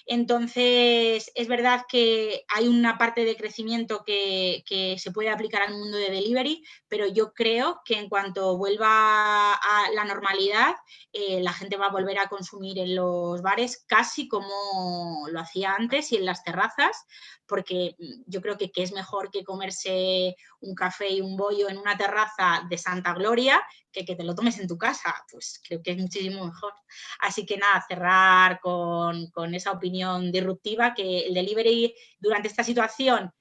Entonces, es verdad que hay una parte de crecimiento que se puede aplicar al mundo de delivery, pero yo creo que en cuanto vuelva a la normalidad, la gente va a volver a consumir en los bares casi como lo hacía antes y en las terrazas, porque yo creo que es mejor que comerse un café y un bollo en una terraza de Santa Gloria que te lo tomes en tu casa, pues creo que es muchísimo mejor. Así que nada, cerrar con esa opinión disruptiva, que el delivery durante esta situación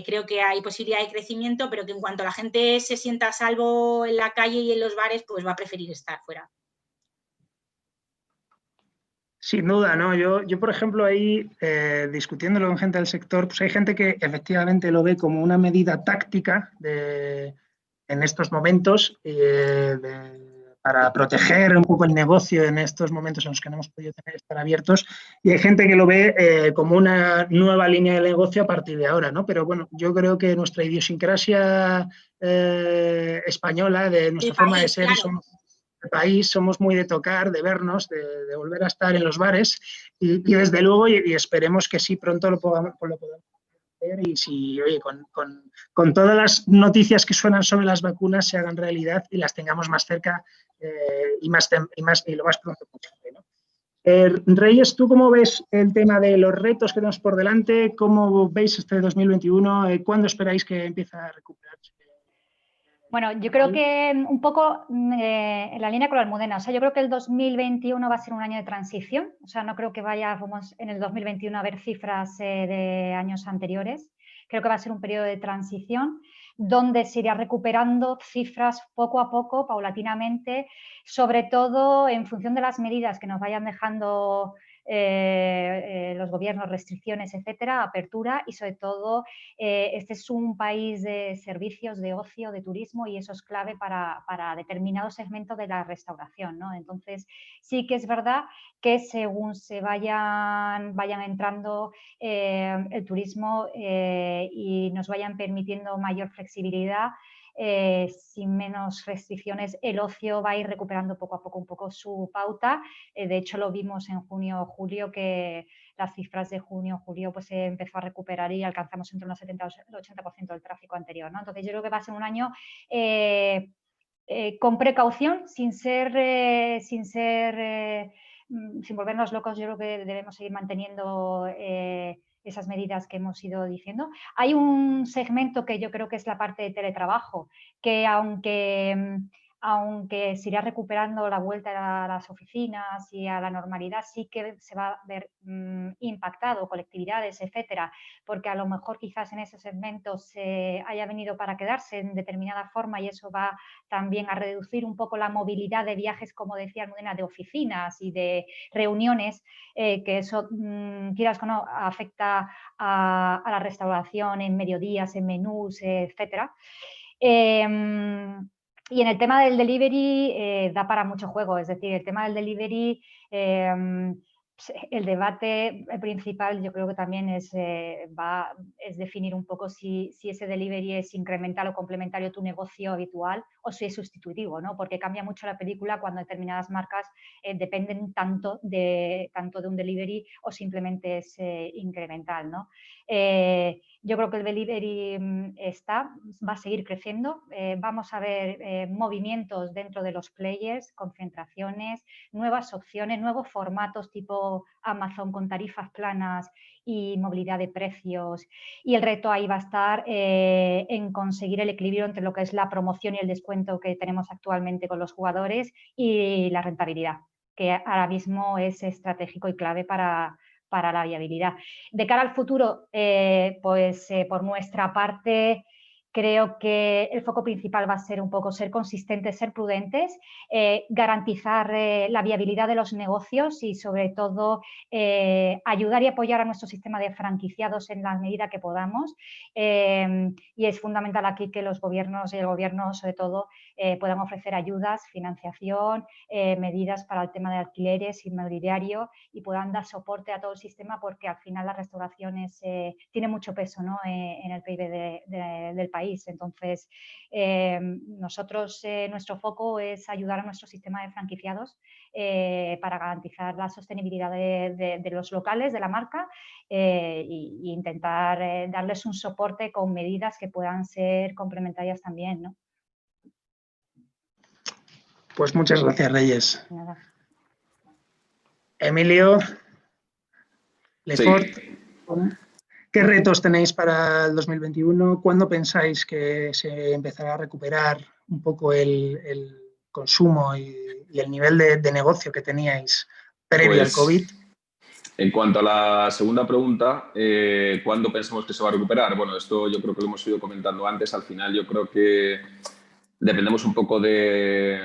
creo que hay posibilidad de crecimiento, pero que en cuanto la gente se sienta a salvo en la calle y en los bares, pues va a preferir estar fuera. Sin duda, ¿no? Yo por ejemplo, ahí discutiéndolo con gente del sector, pues hay gente que efectivamente lo ve como una medida táctica en estos momentos para proteger un poco el negocio en estos momentos en los que no hemos podido estar abiertos, y hay gente que lo ve como una nueva línea de negocio a partir de ahora, ¿no? Pero bueno, yo creo que nuestra idiosincrasia española, de nuestra forma de ser, claro. país, somos muy de tocar, de vernos, de volver a estar en los bares y desde luego, y esperemos que sí pronto lo podamos hacer, y si, oye, con todas las noticias que suenan sobre las vacunas se hagan realidad y las tengamos más cerca y lo más pronto posible, ¿no? Reyes, ¿tú cómo ves el tema de los retos que tenemos por delante? ¿Cómo veis este 2021? ¿Cuándo esperáis que empiece a recuperarse? Bueno, yo creo que un poco en la línea con la Almudena, o sea, yo creo que el 2021 va a ser un año de transición, o sea, no creo que vayamos en el 2021 a ver cifras de años anteriores, creo que va a ser un periodo de transición donde se irá recuperando cifras poco a poco, paulatinamente, sobre todo en función de las medidas que nos vayan dejando los gobiernos, restricciones, etcétera, apertura, y sobre todo este es un país de servicios, de ocio, de turismo, y eso es clave para determinados segmentos de la restauración, ¿no? Entonces sí que es verdad que según se vayan entrando el turismo y nos vayan permitiendo mayor flexibilidad, sin menos restricciones, el ocio va a ir recuperando poco a poco un poco su pauta. De hecho, lo vimos en junio o julio, que las cifras de junio o julio pues se empezó a recuperar y alcanzamos entre un 70 y el 80% del tráfico anterior, ¿no? Entonces yo creo que va a ser un año con precaución, sin volvernos locos. Yo creo que debemos seguir manteniendo esas medidas que hemos ido diciendo. Hay un segmento que yo creo que es la parte de teletrabajo, que aunque se irá recuperando la vuelta a las oficinas y a la normalidad, sí que se va a ver impactado, colectividades, etcétera, porque a lo mejor quizás en esos segmentos se haya venido para quedarse en determinada forma, y eso va también a reducir un poco la movilidad de viajes, como decía Almudena, de oficinas y de reuniones, que eso, quieras o no, afecta a la restauración en mediodías, en menús, etcétera. Y en el tema del delivery da para mucho juego, es decir, el tema del delivery, el debate principal yo creo que también es definir un poco si ese delivery es incremental o complementario a tu negocio habitual o si es sustitutivo, ¿no? Porque cambia mucho la película cuando determinadas marcas dependen tanto de un delivery o simplemente es incremental, ¿no? Yo creo que el delivery va a seguir creciendo. Vamos a ver movimientos dentro de los players, concentraciones, nuevas opciones, nuevos formatos tipo Amazon con tarifas planas y movilidad de precios. Y el reto ahí va a estar en conseguir el equilibrio entre lo que es la promoción y el descuento que tenemos actualmente con los jugadores y la rentabilidad, que ahora mismo es estratégico y clave para la viabilidad. De cara al futuro, por nuestra parte, creo que el foco principal va a ser un poco ser consistentes, ser prudentes, garantizar la viabilidad de los negocios y sobre todo ayudar y apoyar a nuestro sistema de franquiciados en la medida que podamos. Y es fundamental aquí que los gobiernos y el gobierno sobre todo puedan ofrecer ayudas, financiación, medidas para el tema de alquileres, inmobiliario, y puedan dar soporte a todo el sistema, porque al final la restauración tiene mucho peso, ¿no? En el PIB del país. Entonces, nosotros, nuestro foco es ayudar a nuestro sistema de franquiciados para garantizar la sostenibilidad de los locales, de la marca, e intentar darles un soporte con medidas que puedan ser complementarias también, ¿no? Pues muchas gracias, Reyes. Nada. Emilio, Lefort, Sí. ¿qué retos tenéis para el 2021? ¿Cuándo pensáis que se empezará a recuperar un poco el consumo y el nivel de negocio que teníais previo al COVID? En cuanto a la segunda pregunta, ¿cuándo pensamos que se va a recuperar? Bueno, esto yo creo que lo hemos ido comentando antes. Al final yo creo que Dependemos un poco de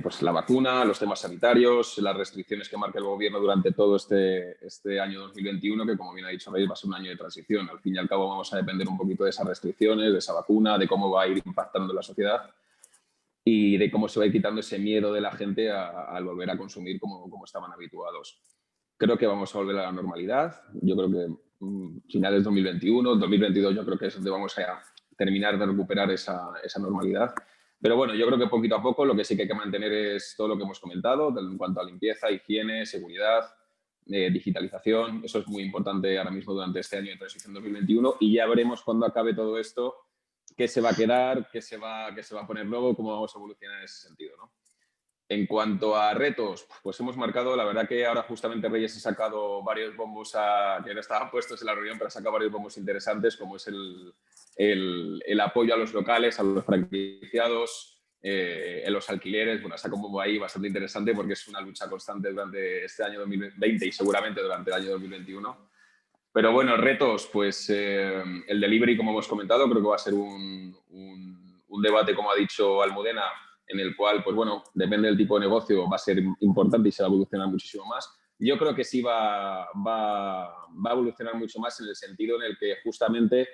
pues, la vacuna, los temas sanitarios, las restricciones que marca el gobierno durante todo este año 2021, que como bien ha dicho Reyes, va a ser un año de transición. Al fin y al cabo vamos a depender un poquito de esas restricciones, de esa vacuna, de cómo va a ir impactando la sociedad y de cómo se va a ir quitando ese miedo de la gente al volver a consumir como estaban habituados. Creo que vamos a volver a la normalidad. Yo creo que finales 2021, 2022 yo creo que es donde vamos a terminar de recuperar esa normalidad. Pero bueno, yo creo que poquito a poco lo que sí que hay que mantener es todo lo que hemos comentado en cuanto a limpieza, higiene, seguridad, digitalización. Eso es muy importante ahora mismo durante este año de transición 2021 y ya veremos cuando acabe todo esto qué se va a quedar, qué se va a poner nuevo, cómo vamos a evolucionar en ese sentido, ¿no? En cuanto a retos, pues hemos marcado, la verdad que ahora justamente Reyes ha sacado varios bombos que no estaban puestos en la reunión, pero ha sacado varios bombos interesantes, como es el apoyo a los locales, a los franquiciados, en los alquileres. Bueno, saca un bombo ahí bastante interesante porque es una lucha constante durante este año 2020 y seguramente durante el año 2021. Pero bueno, retos, pues el delivery, como hemos comentado, creo que va a ser un debate, como ha dicho Almudena, en el cual, pues bueno, depende del tipo de negocio, va a ser importante y se va a evolucionar muchísimo más. Yo creo que sí va a evolucionar mucho más en el sentido en el que justamente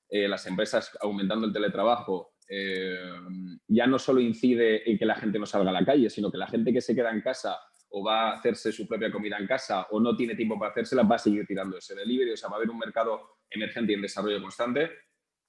las empresas, aumentando el teletrabajo, ya no solo incide en que la gente no salga a la calle, sino que la gente que se queda en casa o va a hacerse su propia comida en casa o no tiene tiempo para hacérsela, va a seguir tirando ese delivery. O sea, va a haber un mercado emergente y en desarrollo constante.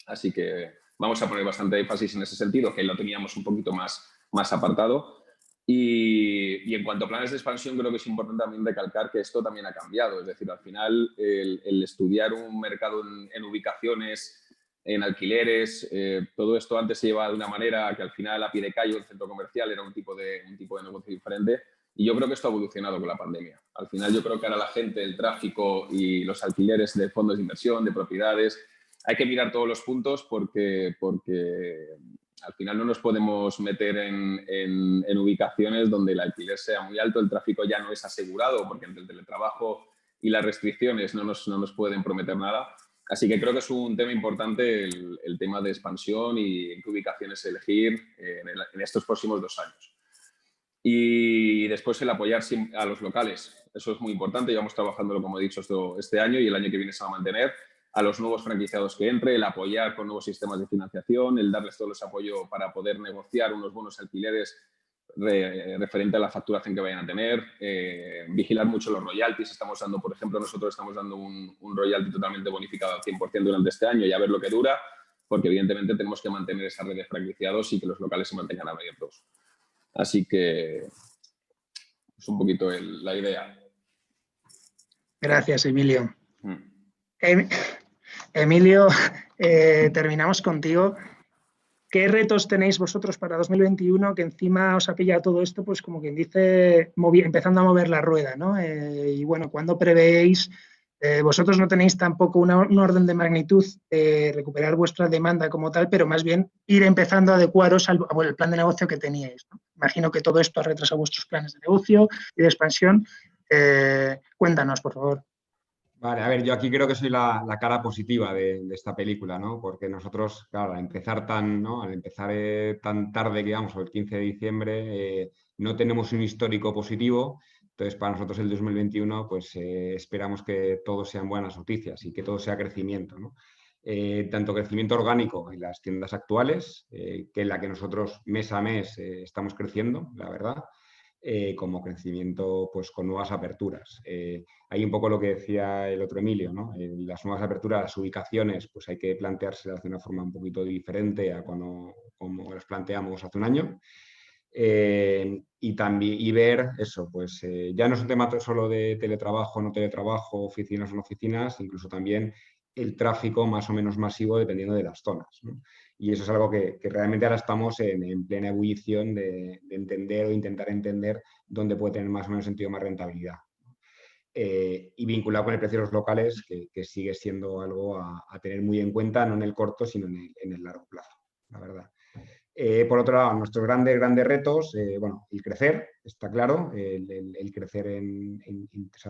Así que vamos a poner bastante énfasis en ese sentido, que lo teníamos un poquito más apartado. Y en cuanto a planes de expansión, creo que es importante también recalcar que esto también ha cambiado. Es decir, al final, el estudiar un mercado en ubicaciones, en alquileres, todo esto antes se llevaba de una manera que al final a pie de calle, el centro comercial era un tipo de negocio diferente. Y yo creo que esto ha evolucionado con la pandemia. Al final yo creo que ahora la gente, el tráfico y los alquileres de fondos de inversión, de propiedades, hay que mirar todos los puntos porque al final no nos podemos meter en ubicaciones donde el alquiler sea muy alto, el tráfico ya no es asegurado porque entre el teletrabajo y las restricciones no nos pueden prometer nada. Así que creo que es un tema importante el tema de expansión y en qué ubicaciones elegir en estos próximos 2 años. Y después el apoyar a los locales. Eso es muy importante. Llevamos trabajándolo, como he dicho, este año y el año que viene se va a mantener. A los nuevos franquiciados que entre, el apoyar con nuevos sistemas de financiación, el darles todo ese apoyo para poder negociar unos buenos alquileres referente a la facturación que vayan a tener, vigilar mucho los royalties. Estamos dando, por ejemplo, nosotros estamos dando un royalty totalmente bonificado al 100% durante este año y a ver lo que dura, porque evidentemente tenemos que mantener esa red de franquiciados y que los locales se mantengan abiertos. Así que es un poquito la idea. Gracias, Emilio. Emilio, terminamos contigo. ¿Qué retos tenéis vosotros para 2021 que encima os ha pillado todo esto, pues como quien dice, empezando a mover la rueda, ¿no? Y bueno, ¿cuándo prevéis? Vosotros no tenéis tampoco un orden de magnitud de recuperar vuestra demanda como tal, pero más bien ir empezando a adecuaros al plan de negocio que teníais, ¿no? Imagino que todo esto ha retrasado vuestros planes de negocio y de expansión. Cuéntanos, por favor. Vale, a ver, yo aquí creo que soy la cara positiva de esta película, ¿no? Porque nosotros, claro, al empezar tan tarde, digamos, el 15 de diciembre, no tenemos un histórico positivo. Entonces, para nosotros el 2021, pues esperamos que todo sean buenas noticias y que todo sea crecimiento, ¿no? Tanto crecimiento orgánico en las tiendas actuales, que en la que nosotros mes a mes estamos creciendo, la verdad, como crecimiento pues, con nuevas aperturas. Hay un poco lo que decía el otro Emilio, ¿no? Las nuevas aperturas, las ubicaciones, pues hay que planteárselas de una forma un poquito diferente a como las planteamos hace un año. Y ver eso, pues ya no es un tema solo de teletrabajo, no teletrabajo, oficinas o no oficinas, incluso también el tráfico más o menos masivo dependiendo de las zonas, ¿no? Y eso es algo que realmente ahora estamos en plena ebullición de entender o intentar entender dónde puede tener más o menos sentido más rentabilidad. Y vinculado con el precio de los locales, que sigue siendo algo a tener muy en cuenta, no en el corto, sino en el largo plazo, la verdad. Por otro lado, nuestros grandes retos, bueno, el crecer, está claro, el crecer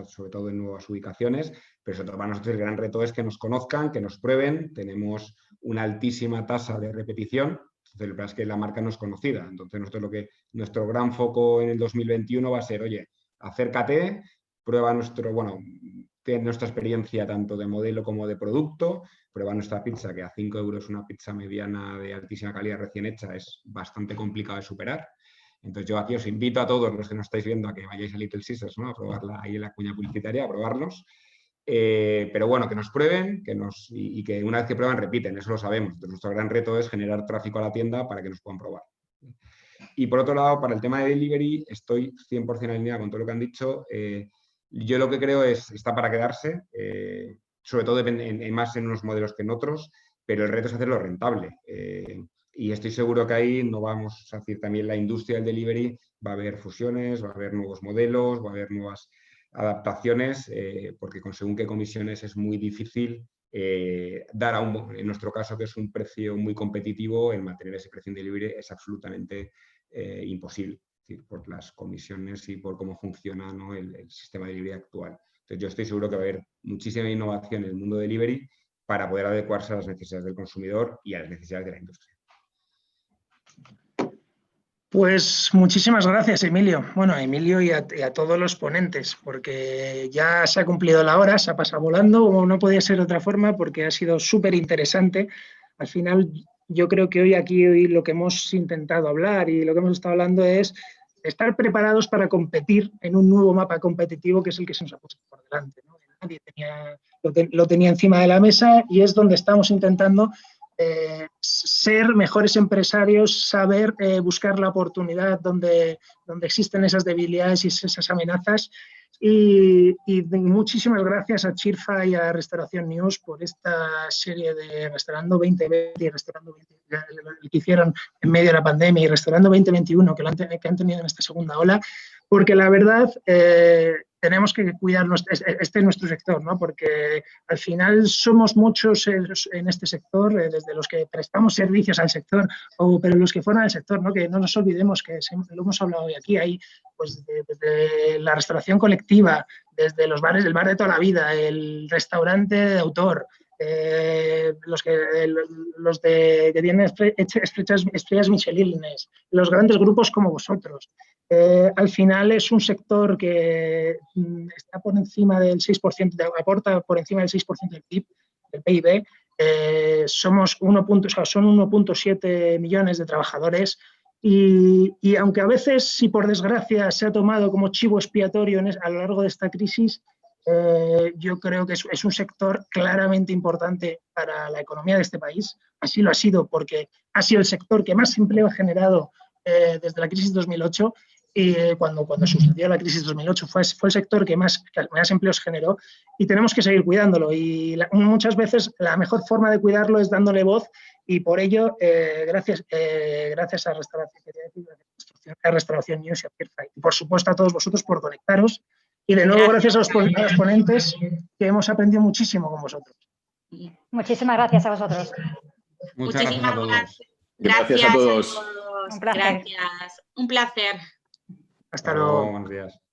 sobre todo en nuevas ubicaciones, pero sobre todo para nosotros el gran reto es que nos conozcan, que nos prueben. Tenemos una altísima tasa de repetición, Entonces, la verdad es que la marca no es conocida. Entonces, nuestro gran foco en el 2021 va a ser, oye, acércate, prueba nuestra experiencia tanto de modelo como de producto, prueba nuestra pizza, que a 5 euros una pizza mediana de altísima calidad recién hecha es bastante complicado de superar. Entonces yo aquí os invito a todos los que nos estáis viendo a que vayáis a Little Caesars, ¿no? A probarla ahí en la cuña publicitaria, a probarlos. Pero bueno, que nos prueben y que una vez que prueban repiten, eso lo sabemos. Entonces nuestro gran reto es generar tráfico a la tienda para que nos puedan probar. Y por otro lado, para el tema de delivery, estoy 100% alineado con todo lo que han dicho. Yo lo que creo está para quedarse, sobre todo más en unos modelos que en otros, pero el reto es hacerlo rentable. Y estoy seguro que ahí no vamos a decir también la industria del delivery, va a haber fusiones, va a haber nuevos modelos, va a haber nuevas adaptaciones, porque con según qué comisiones es muy difícil dar en nuestro caso, que es un precio muy competitivo, el mantener ese precio en delivery es absolutamente imposible, es decir, por las comisiones y por cómo funciona, ¿no? el sistema de delivery actual. Entonces yo estoy seguro que va a haber muchísima innovación en el mundo delivery para poder adecuarse a las necesidades del consumidor y a las necesidades de la industria. Pues muchísimas gracias, Emilio. Bueno, a Emilio y a todos los ponentes, porque ya se ha cumplido la hora, se ha pasado volando, como no podía ser de otra forma, porque ha sido súper interesante. Al final, yo creo que hoy lo que hemos intentado hablar y lo que hemos estado hablando es estar preparados para competir en un nuevo mapa competitivo que es el que se nos ha puesto por delante, ¿no? Nadie lo tenía encima de la mesa y es donde estamos intentando ser mejores empresarios, saber buscar la oportunidad donde existen esas debilidades y esas amenazas. Y muchísimas gracias a Cheerfy y a Restauración News por esta serie de Restaurando 2020 y Restaurando 20, que hicieron en medio de la pandemia, y Restaurando 2021 que han tenido en esta segunda ola, porque la verdad tenemos que cuidar este nuestro sector, ¿no? Porque al final somos muchos en este sector, desde los que prestamos servicios al sector, pero los que fueron al sector, ¿no? Que no nos olvidemos que lo hemos hablado hoy aquí, hay pues desde la restauración colectiva, desde los bares, el bar de toda la vida, el restaurante de autor, los que tienen estrellas Michelines, los grandes grupos como vosotros. Al final es un sector que está por encima del 6%, aporta por encima del 6% del PIB, del PIB. Son 1.7 millones de trabajadores y aunque a veces, si por desgracia se ha tomado como chivo expiatorio a lo largo de esta crisis, yo creo que es un sector claramente importante para la economía de este país. Así lo ha sido porque ha sido el sector que más empleo ha generado desde la crisis 2008. Y cuando sucedió la crisis 2008 fue el sector que más empleos generó y tenemos que seguir cuidándolo. Y muchas veces la mejor forma de cuidarlo es dándole voz y por ello, gracias a Restauración News y a Cheerfy. Y por supuesto a todos vosotros por conectaros. Y de nuevo, gracias a los ponentes, que hemos aprendido muchísimo con vosotros. Muchísimas gracias a vosotros. Muchas gracias a todos. Gracias a todos. Un placer. Gracias. Un placer. Hasta luego. Buenos días.